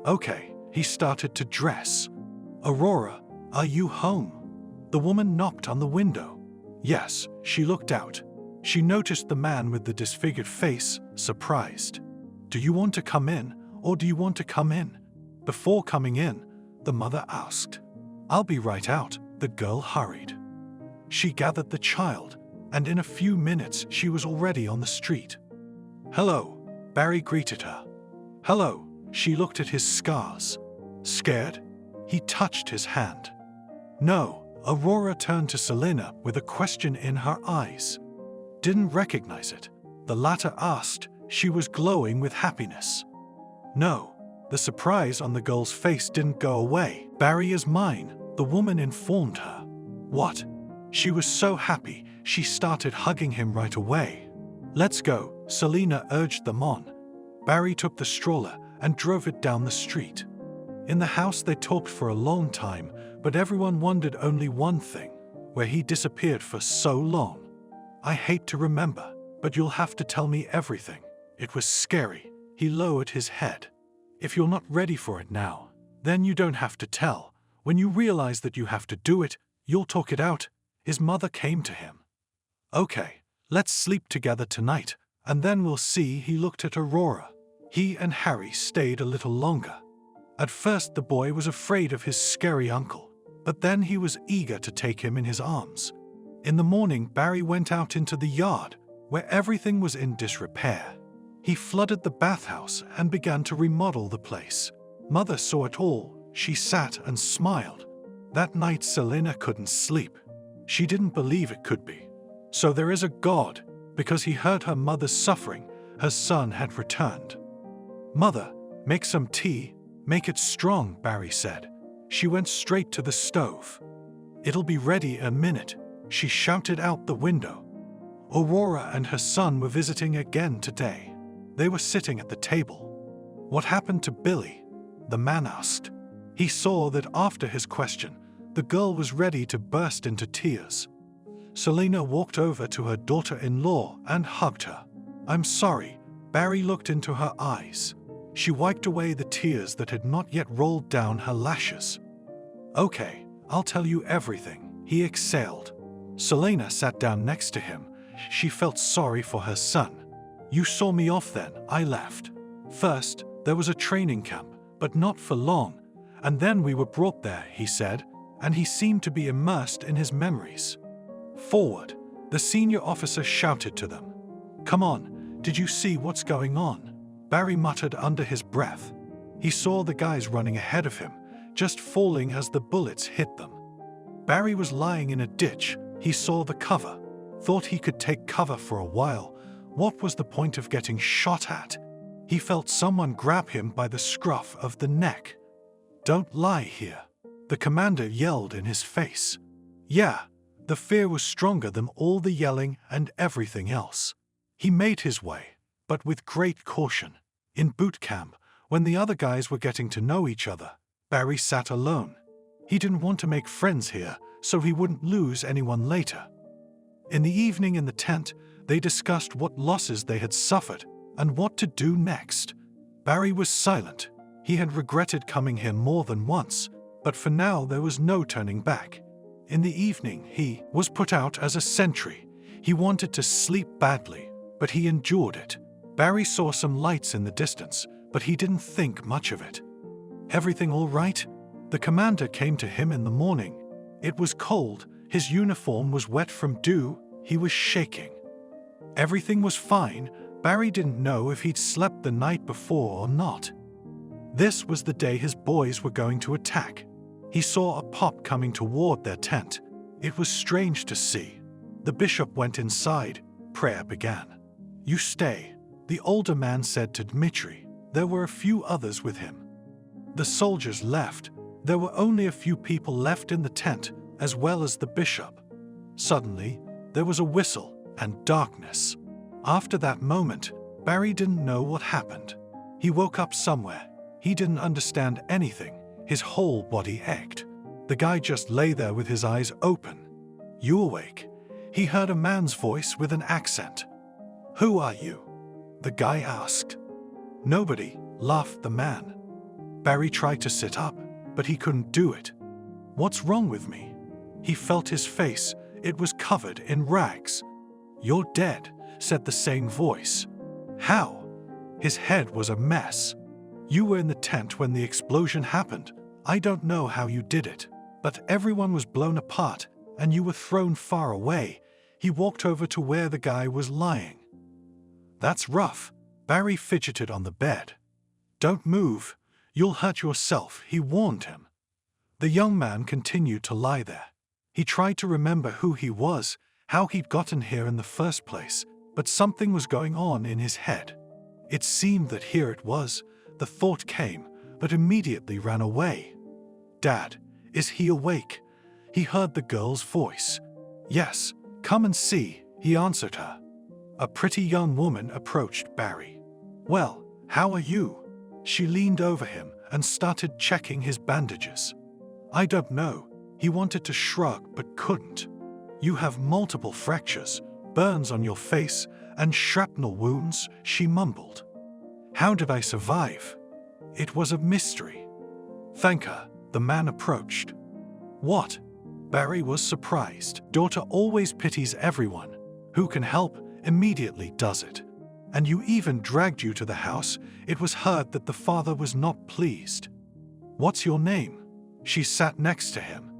"Okay," he started to dress. "Aurora, are you home?" The woman knocked on the window. Yes, she looked out. She noticed the man with the disfigured face, surprised. "Do you want to come in, or do you want to come in?" Before coming in, the mother asked. "I'll be right out," the girl hurried. She gathered the child, and in a few minutes she was already on the street. "Hello," Barry greeted her. "Hello." She looked at his scars. "Scared?" He touched his hand. "No." Aurora turned to Selena with a question in her eyes. "Didn't recognize it?" the latter asked. She was glowing with happiness. "No." The surprise on the girl's face didn't go away. "Barry is mine," the woman informed her. "What?" She was so happy, she started hugging him right away. "Let's go," Selena urged them on. Barry took the stroller and drove it down the street. In the house they talked for a long time, but everyone wondered only one thing, where he disappeared for so long. "I hate to remember, but you'll have to tell me everything. It was scary." He lowered his head. "If you're not ready for it now, then you don't have to tell. When you realize that you have to do it, you'll talk it out." His mother came to him. "Okay, let's sleep together tonight, and then we'll see." He looked at Aurora. He and Harry stayed a little longer. At first the boy was afraid of his scary uncle, but then he was eager to take him in his arms. In the morning, Barry went out into the yard, where everything was in disrepair. He flooded the bathhouse and began to remodel the place. Mother saw it all. She sat and smiled. That night Selena couldn't sleep. She didn't believe it could be. So there is a God. Because he heard her mother's suffering, her son had returned. Mother, make some tea. Make it strong, Barry said. She went straight to the stove. It'll be ready in a minute, she shouted out the window. Aurora and her son were visiting again today. They were sitting at the table. What happened to Billy? The man asked. He saw that after his question, the girl was ready to burst into tears. Selena walked over to her daughter-in-law and hugged her. I'm sorry. Barry looked into her eyes. She wiped away the tears that had not yet rolled down her lashes. Okay, I'll tell you everything, he exhaled. Selena sat down next to him. She felt sorry for her son. You saw me off then, I left. First, there was a training camp, but not for long. And then we were brought there, he said, and he seemed to be immersed in his memories. Forward, the senior officer shouted to them. Come on, did you see what's going on? Barry muttered under his breath. He saw the guys running ahead of him, just falling as the bullets hit them. Barry was lying in a ditch. He saw the cover, thought he could take cover for a while. What was the point of getting shot at? He felt someone grab him by the scruff of the neck. Don't lie here, the commander yelled in his face. Yeah, the fear was stronger than all the yelling and everything else. He made his way, but with great caution. In boot camp, when the other guys were getting to know each other, Barry sat alone. He didn't want to make friends here, so he wouldn't lose anyone later. In the evening in the tent, they discussed what losses they had suffered and what to do next. Barry was silent. He had regretted coming here more than once, but for now there was no turning back. In the evening, he was put out as a sentry. He wanted to sleep badly, but he endured it. Barry saw some lights in the distance, but he didn't think much of it. Everything all right? The commander came to him in the morning. It was cold, his uniform was wet from dew, he was shaking. Everything was fine. Barry didn't know if he'd slept the night before or not. This was the day his boys were going to attack. He saw a pop coming toward their tent. It was strange to see. The bishop went inside. Prayer began. You stay, the older man said to Dmitri. There were a few others with him. The soldiers left. There were only a few people left in the tent, as well as the bishop. Suddenly, there was a whistle and darkness. After that moment, Barry didn't know what happened. He woke up somewhere. He didn't understand anything. His whole body ached. The guy just lay there with his eyes open. You awake? He heard a man's voice with an accent. Who are you? The guy asked. Nobody, laughed the man. Barry tried to sit up, but he couldn't do it. What's wrong with me? He felt his face. It was covered in rags. You're dead, said the same voice. How? His head was a mess. You were in the tent when the explosion happened. I don't know how you did it, but everyone was blown apart and you were thrown far away. He walked over to where the guy was lying. That's rough. Barry fidgeted on the bed. Don't move. You'll hurt yourself, he warned him. The young man continued to lie there. He tried to remember who he was, how he'd gotten here in the first place, but something was going on in his head. It seemed that here it was. The thought came, but immediately ran away. Dad, is he awake? He heard the girl's voice. Yes, come and see, he answered her. A pretty young woman approached Barry. Well, how are you? She leaned over him and started checking his bandages. I don't know. He wanted to shrug but couldn't. You have multiple fractures, burns on your face, and shrapnel wounds, she mumbled. How did I survive? It was a mystery. Thank her, the man approached. What? Barry was surprised. Daughter always pities everyone. Who can help immediately does it. And you even dragged you to the house. It was heard that the father was not pleased. What's your name? She sat next to him.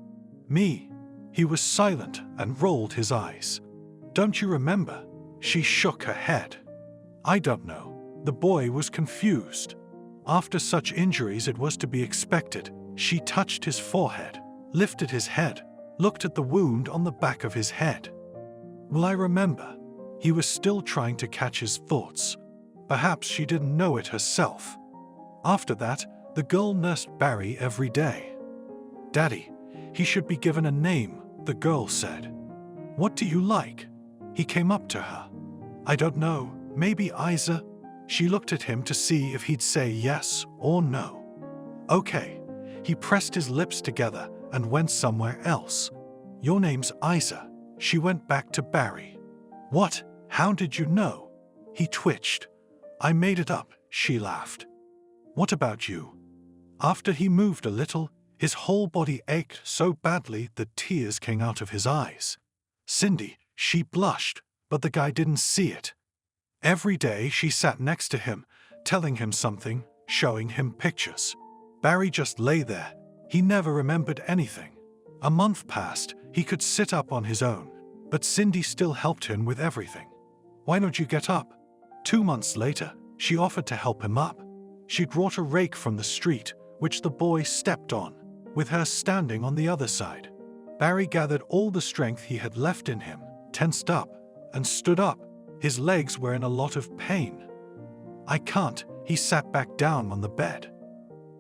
Me. He was silent and rolled his eyes. Don't you remember? She shook her head. I don't know. The boy was confused. After such injuries it was to be expected. She touched his forehead, lifted his head, looked at the wound on the back of his head. Well, I remember. He was still trying to catch his thoughts. Perhaps she didn't know it herself. After that, the girl nursed Barry every day. "Daddy, he should be given a name," the girl said. "What do you like?" He came up to her. "I don't know, maybe Isa." She looked at him to see if he'd say yes or no. "Okay." He pressed his lips together and went somewhere else. "Your name's Isa." She went back to Barry. "What? How did you know?" He twitched. "I made it up," she laughed. "What about you?" After he moved a little, his whole body ached so badly that tears came out of his eyes. Cindy, she blushed, but the guy didn't see it. Every day she sat next to him, telling him something, showing him pictures. Barry just lay there. He never remembered anything. A month passed, he could sit up on his own, but Cindy still helped him with everything. "Why don't you get up?" 2 months later, she offered to help him up. She brought a rake from the street, which the boy stepped on, with her standing on the other side. Barry gathered all the strength he had left in him, tensed up, and stood up. His legs were in a lot of pain. "I can't," he sat back down on the bed.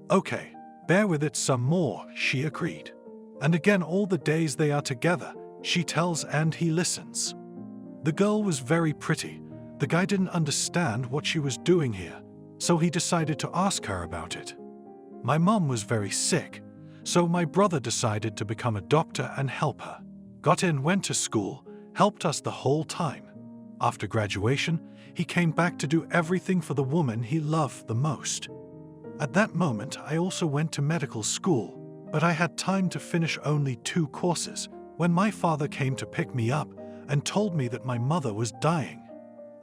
"Okay, bear with it some more," she agreed. And again all the days they are together, she tells and he listens. The girl was very pretty. The guy didn't understand what she was doing here, so he decided to ask her about it. "My mom was very sick, so my brother decided to become a doctor and help her. Got in, went to school, helped us the whole time. After graduation, he came back to do everything for the woman he loved the most. At that moment, I also went to medical school, but I had time to finish only 2 courses when my father came to pick me up and told me that my mother was dying.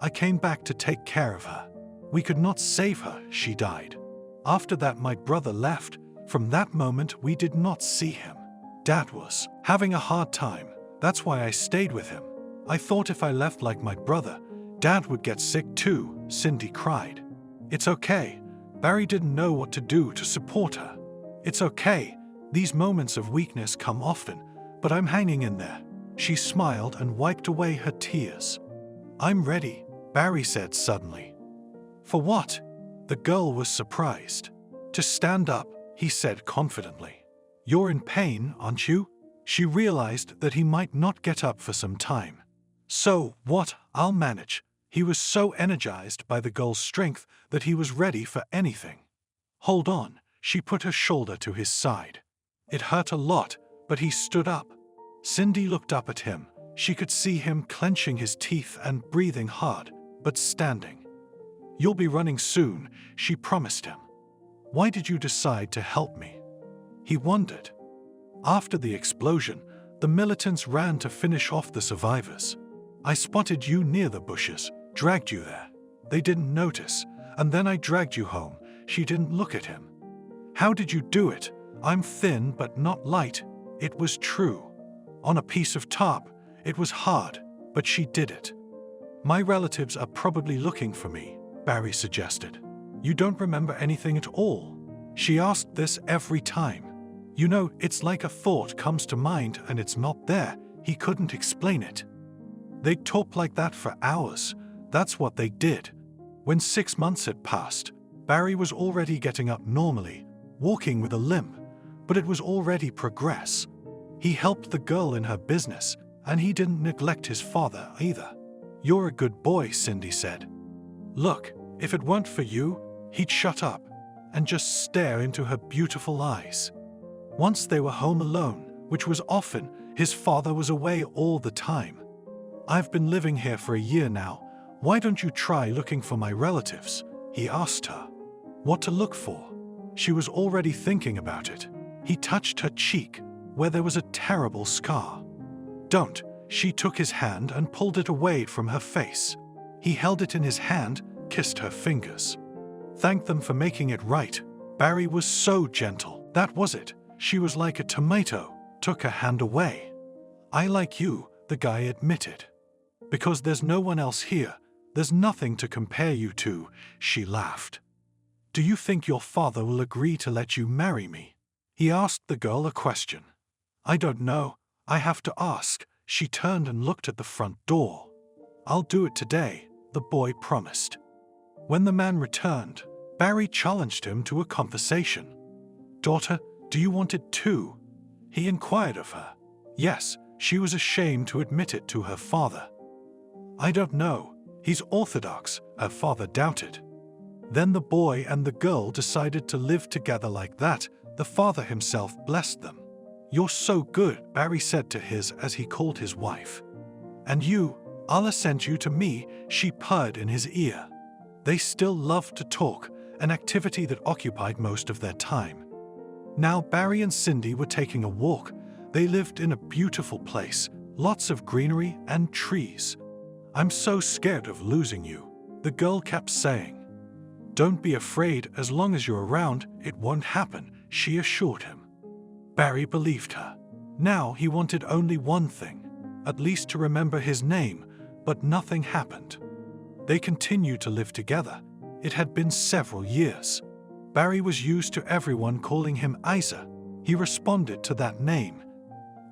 I came back to take care of her. We could not save her, she died. After that, my brother left. From that moment, we did not see him. Dad was having a hard time. That's why I stayed with him. I thought if I left like my brother, Dad would get sick too," Cindy cried. "It's okay. Barry didn't know what to do to support her. It's okay. These moments of weakness come often, but I'm hanging in there." She smiled and wiped away her tears. "I'm ready," Barry said suddenly. "For what?" The girl was surprised. "To stand up," he said confidently. "You're in pain, aren't you?" She realized that he might not get up for some time. "So what? I'll manage." He was so energized by the girl's strength that he was ready for anything. "Hold on." She put her shoulder to his side. It hurt a lot, but he stood up. Cindy looked up at him. She could see him clenching his teeth and breathing hard, but standing. "You'll be running soon," she promised him. "Why did you decide to help me?" He wondered. After the explosion, the militants ran to finish off the survivors. "I spotted you near the bushes, dragged you there. They didn't notice, and then I dragged you home." She didn't look at him. "How did you do it?" "I'm thin but not light." It was true. On a piece of tarp, it was hard, but she did it. "My relatives are probably looking for me," Barry suggested. "You don't remember anything at all?" She asked this every time. "You know, it's like a thought comes to mind and it's not there." He couldn't explain it. They'd talk like that for hours. That's what they did. When 6 months had passed, Barry was already getting up normally, walking with a limp, but it was already progress. He helped the girl in her business, and he didn't neglect his father either. "You're a good boy," Cindy said. "Look, if it weren't for you," he'd shut up and just stare into her beautiful eyes. Once they were home alone, which was often. His father was away all the time. "I've been living here for a year now. Why don't you try looking for my relatives?" he asked her. What to look for? She was already thinking about it. He touched her cheek, where there was a terrible scar. "Don't." She took his hand and pulled it away from her face. He held it in his hand, kissed her fingers. Thanked them for making it right. Barry was so gentle. That was it. She was like a tomato. Took her hand away. "I like you," the guy admitted. "Because there's no one else here. There's nothing to compare you to," she laughed. "Do you think your father will agree to let you marry me?" He asked the girl a question. "I don't know. I have to ask," she turned and looked at the front door. "I'll do it today," the boy promised. When the man returned, Barry challenged him to a conversation. "Daughter, do you want it too?" he inquired of her. Yes, she was ashamed to admit it to her father. "I don't know. He's Orthodox," her father doubted. Then the boy and the girl decided to live together like that. The father himself blessed them. "You're so good," Barry said to his as he called his wife. "And you, Allah sent you to me," she purred in his ear. They still loved to talk, an activity that occupied most of their time. Now Barry and Cindy were taking a walk. They lived in a beautiful place, lots of greenery and trees. "I'm so scared of losing you," the girl kept saying. "Don't be afraid, as long as you're around, it won't happen," she assured him. Barry believed her. Now he wanted only one thing, at least to remember his name, but nothing happened. They continued to live together. It had been several years. Barry was used to everyone calling him Isa. He responded to that name.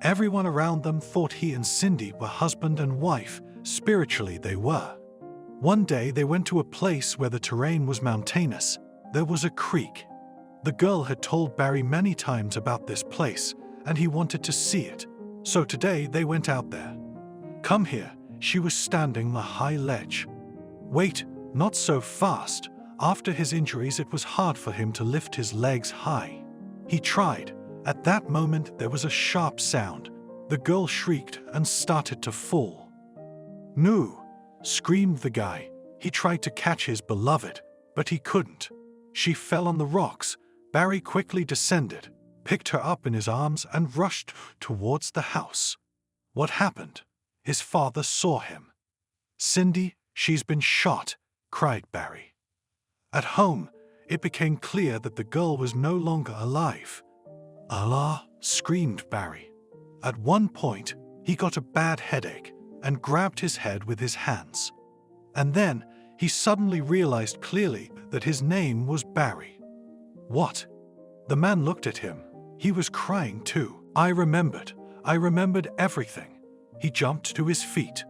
Everyone around them thought he and Cindy were husband and wife. Spiritually, they were. One day they went to a place where the terrain was mountainous. There was a creek. The girl had told Barry many times about this place, and he wanted to see it. So today they went out there. "Come here," she was standing on a high ledge. "Wait, not so fast." After his injuries, it was hard for him to lift his legs high. He tried. At that moment, there was a sharp sound. The girl shrieked and started to fall. "No!" screamed the guy. He tried to catch his beloved, but he couldn't. She fell on the rocks. Barry quickly descended, picked her up in his arms, and rushed towards the house. What happened? His father saw him. "Cindy, she's been shot," cried Barry. At home, it became clear that the girl was no longer alive. "Allah!" screamed Barry. At one point, he got a bad headache and grabbed his head with his hands. And then, he suddenly realized clearly that his name was Barry. "What?" The man looked at him. He was crying too. I remembered everything." He jumped to his feet.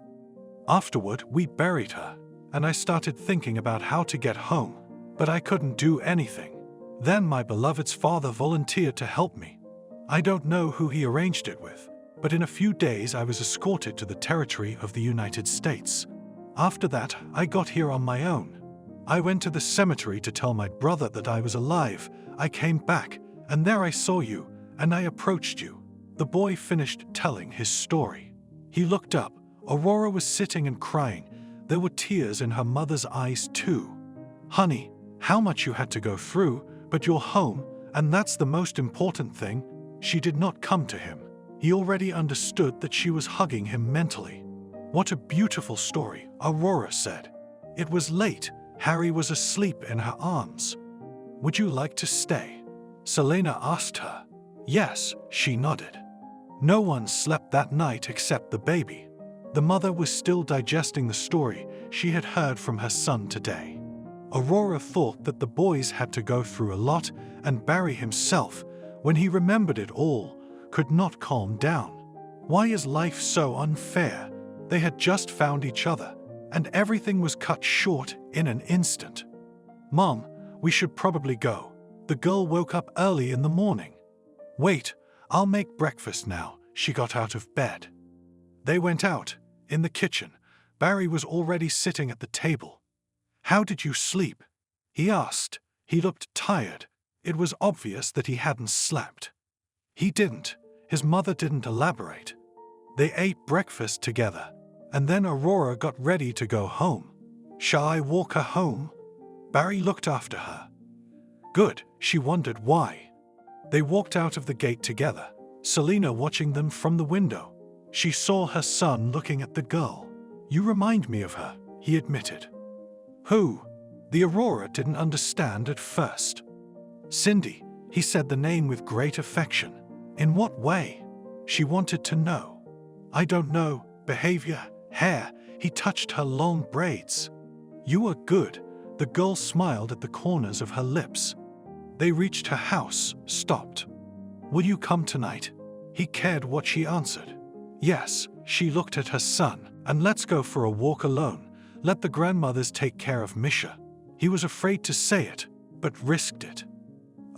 "Afterward, we buried her, and I started thinking about how to get home, but I couldn't do anything. Then my beloved's father volunteered to help me. I don't know who he arranged it with, but in a few days I was escorted to the territory of the United States. After that, I got here on my own. I went to the cemetery to tell my brother that I was alive. I came back, and there I saw you, and I approached you." The boy finished telling his story. He looked up. Aurora was sitting and crying. There were tears in her mother's eyes too. "Honey, how much you had to go through, but you're home, and that's the most important thing." She did not come to him. He already understood that she was hugging him mentally. "What a beautiful story," Aurora said. It was late. Harry was asleep in her arms. "Would you like to stay?" Selena asked her. "Yes," she nodded. No one slept that night except the baby. The mother was still digesting the story she had heard from her son today. Aurora thought that the boys had to go through a lot, and Barry himself, when he remembered it all, could not calm down. Why is life so unfair? They had just found each other, and everything was cut short in an instant. "Mom, we should probably go." The girl woke up early in the morning. "Wait, I'll make breakfast now." She got out of bed. They went out. In the kitchen, Barry was already sitting at the table. "How did you sleep?" he asked. He looked tired. It was obvious that he hadn't slept. He didn't. His mother didn't elaborate. They ate breakfast together, and then Aurora got ready to go home. "Shall I walk her home?" Barry looked after her. Good, she wondered why. They walked out of the gate together, Selena watching them from the window. She saw her son looking at the girl. "You remind me of her," he admitted. "Who?" The Aurora didn't understand at first. "Cindy," he said the name with great affection. "In what way?" She wanted to know. "I don't know, behavior, hair." He touched her long braids. "You are good." The girl smiled at the corners of her lips. They reached her house, stopped. "Will you come tonight?" He cared what she answered. "Yes," She looked at her son. And let's go for a walk alone. Let the grandmothers take care of Misha. He was afraid to say it, but risked it.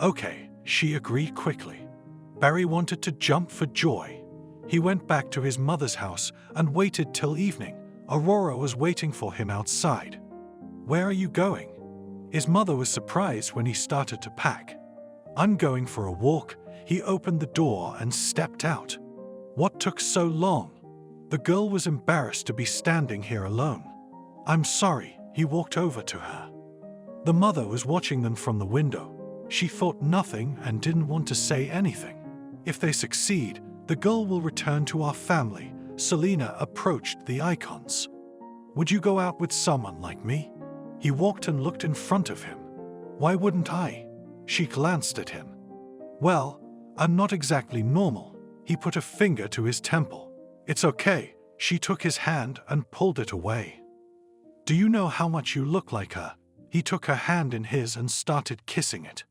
Okay, she agreed quickly. Barry wanted to jump for joy. He went back to his mother's house and waited till evening. Aurora was waiting for him outside. Where are you going? His mother was surprised when he started to pack. I'm going for a walk. He opened the door and stepped out. What took so long? The girl was embarrassed to be standing here alone. I'm sorry, he walked over to her. The mother was watching them from the window. She thought nothing and didn't want to say anything. If they succeed, the girl will return to our family. Selena approached the icons. Would you go out with someone like me? He walked and looked in front of him. Why wouldn't I? She glanced at him. Well, I'm not exactly normal. He put a finger to his temple. It's okay. She took his hand and pulled it away. Do you know how much you look like her? He took her hand in his and started kissing it.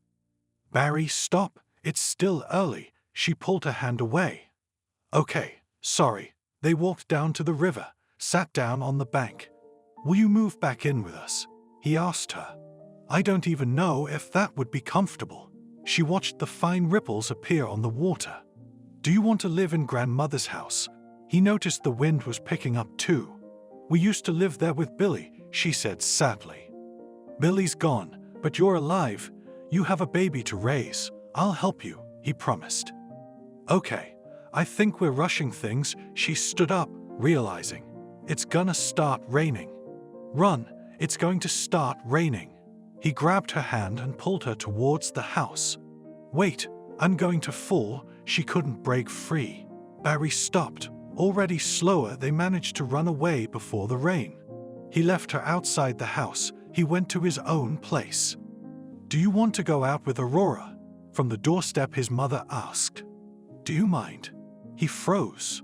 Barry, stop. It's still early. She pulled her hand away. Okay, sorry. They walked down to the river, sat down on the bank. Will you move back in with us? He asked her. I don't even know if that would be comfortable. She watched the fine ripples appear on the water. Do you want to live in grandmother's house? He noticed the wind was picking up too. We used to live there with Billy, she said sadly. Billy's gone, but you're alive. You have a baby to raise. I'll help you, he promised. Okay, I think we're rushing things. She stood up, realizing. It's gonna start raining. Run, it's going to start raining. He grabbed her hand and pulled her towards the house. Wait, I'm going to fall. She couldn't break free. Barry stopped. Already slower, they managed to run away before the rain. He left her outside the house. He went to his own place. Do you want to go out with Aurora? From the doorstep, his mother asked. Do you mind? He froze.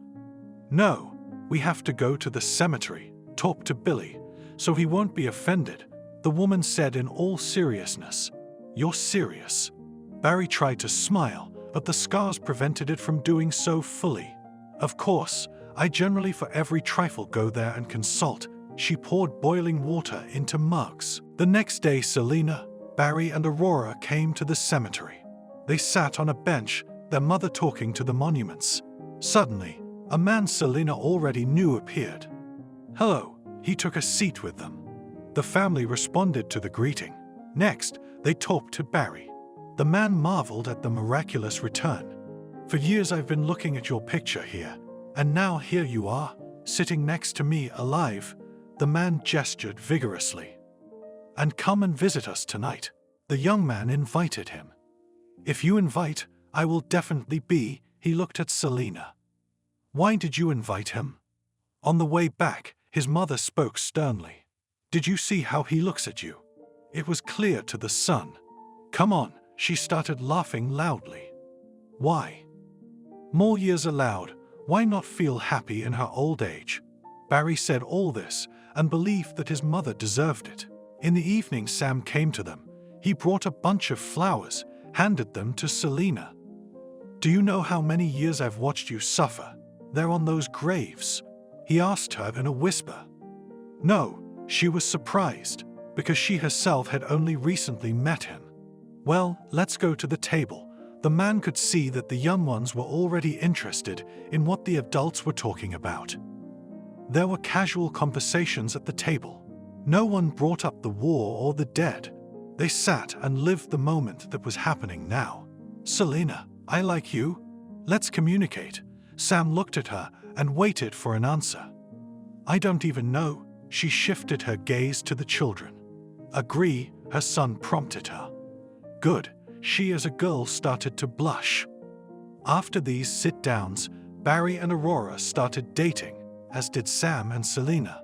No, we have to go to the cemetery, talk to Billy, so he won't be offended, the woman said in all seriousness. You're serious? Barry tried to smile, but the scars prevented it from doing so fully. Of course, I generally for every trifle go there and consult. She poured boiling water into mugs. The next day, Selena, Barry and Aurora came to the cemetery. They sat on a bench, their mother talking to the monuments. Suddenly, a man Selena already knew appeared. Hello, he took a seat with them. The family responded to the greeting. Next, they talked to Barry. The man marveled at the miraculous return. For years I've been looking at your picture here, and now here you are, sitting next to me alive. The man gestured vigorously. And come and visit us tonight. The young man invited him. If you invite, I will definitely be. He looked at Selena. Why did you invite him? On the way back, his mother spoke sternly. Did you see how he looks at you? It was clear to the son. Come on, she started laughing loudly. Why? More years allowed, why not feel happy in her old age? Barry said all this and believed that his mother deserved it. In the evening, Sam came to them. He brought a bunch of flowers, handed them to Selena. Do you know how many years I've watched you suffer? They're on those graves. He asked her in a whisper. No, she was surprised, because she herself had only recently met him. Well, let's go to the table. The man could see that the young ones were already interested in what the adults were talking about. There were casual conversations at the table. No one brought up the war or the dead. They sat and lived the moment that was happening now. Selena, I like you. Let's communicate. Sam looked at her and waited for an answer. I don't even know. She shifted her gaze to the children. Agree, her son prompted her. Good. She as a girl started to blush. After these sit-downs, Barry and Aurora started dating, as did Sam and Selena.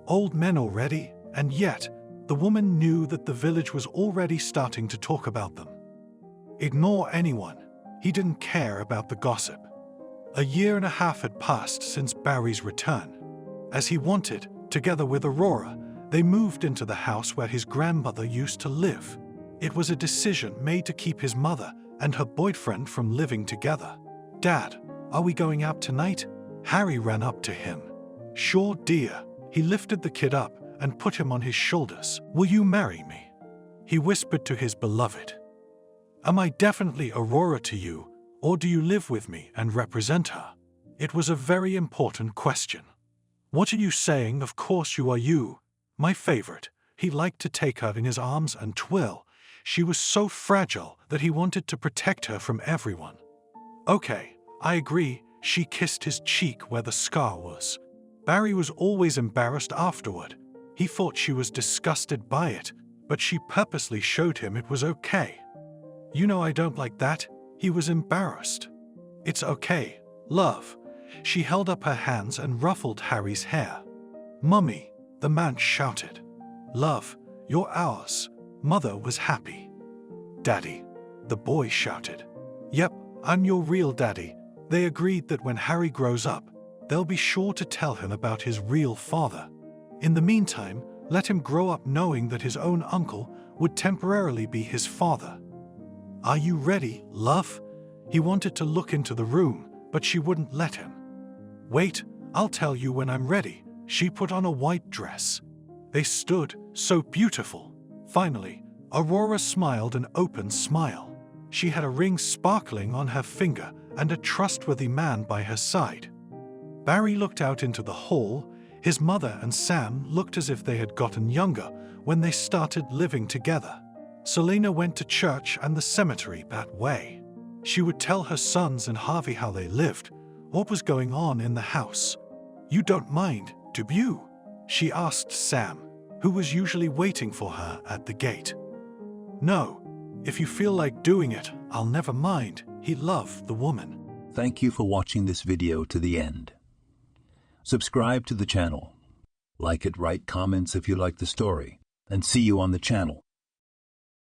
Old men already, and yet, the woman knew that the village was already starting to talk about them. Ignore anyone. He didn't care about the gossip. A year and a half had passed since Barry's return. As he wanted, together with Aurora, they moved into the house where his grandmother used to live. It was a decision made to keep his mother and her boyfriend from living together. Dad, are we going out tonight? Harry ran up to him. "Sure, dear." He lifted the kid up and put him on his shoulders. "Will you marry me?" He whispered to his beloved. "Am I definitely Aurora to you, or do you live with me and represent her?" It was a very important question. "What are you saying? Of course you are you, my favorite." He liked to take her in his arms and twill. She was so fragile that he wanted to protect her from everyone. "Okay, I agree." She kissed his cheek where the scar was. Barry was always embarrassed afterward. He thought she was disgusted by it, but she purposely showed him it was okay. "You know I don't like that." He was embarrassed. "It's okay, love." She held up her hands and ruffled Harry's hair. "Mummy," the man shouted. "Love, you're ours." Mother was happy. "Daddy," the boy shouted. "Yep, I'm your real daddy." They agreed that when Harry grows up, they'll be sure to tell him about his real father. In the meantime, let him grow up knowing that his own uncle would temporarily be his father. "Are you ready, love?" He wanted to look into the room, but she wouldn't let him. "Wait, I'll tell you when I'm ready." She put on a white dress. They stood, so beautiful. Finally, Aurora smiled an open smile. She had a ring sparkling on her finger and a trustworthy man by her side. Barry looked out into the hall. His mother and Sam looked as if they had gotten younger when they started living together. Selena went to church and the cemetery that way. She would tell her sons and Harvey how they lived, what was going on in the house. "You don't mind, do you?" she asked Sam, who was usually waiting for her at the gate. "No, if you feel like doing it, I'll never mind." He loved the woman. Thank you for watching this video to the end. Subscribe to the channel. Like it, write comments if you like the story, and see you on the channel.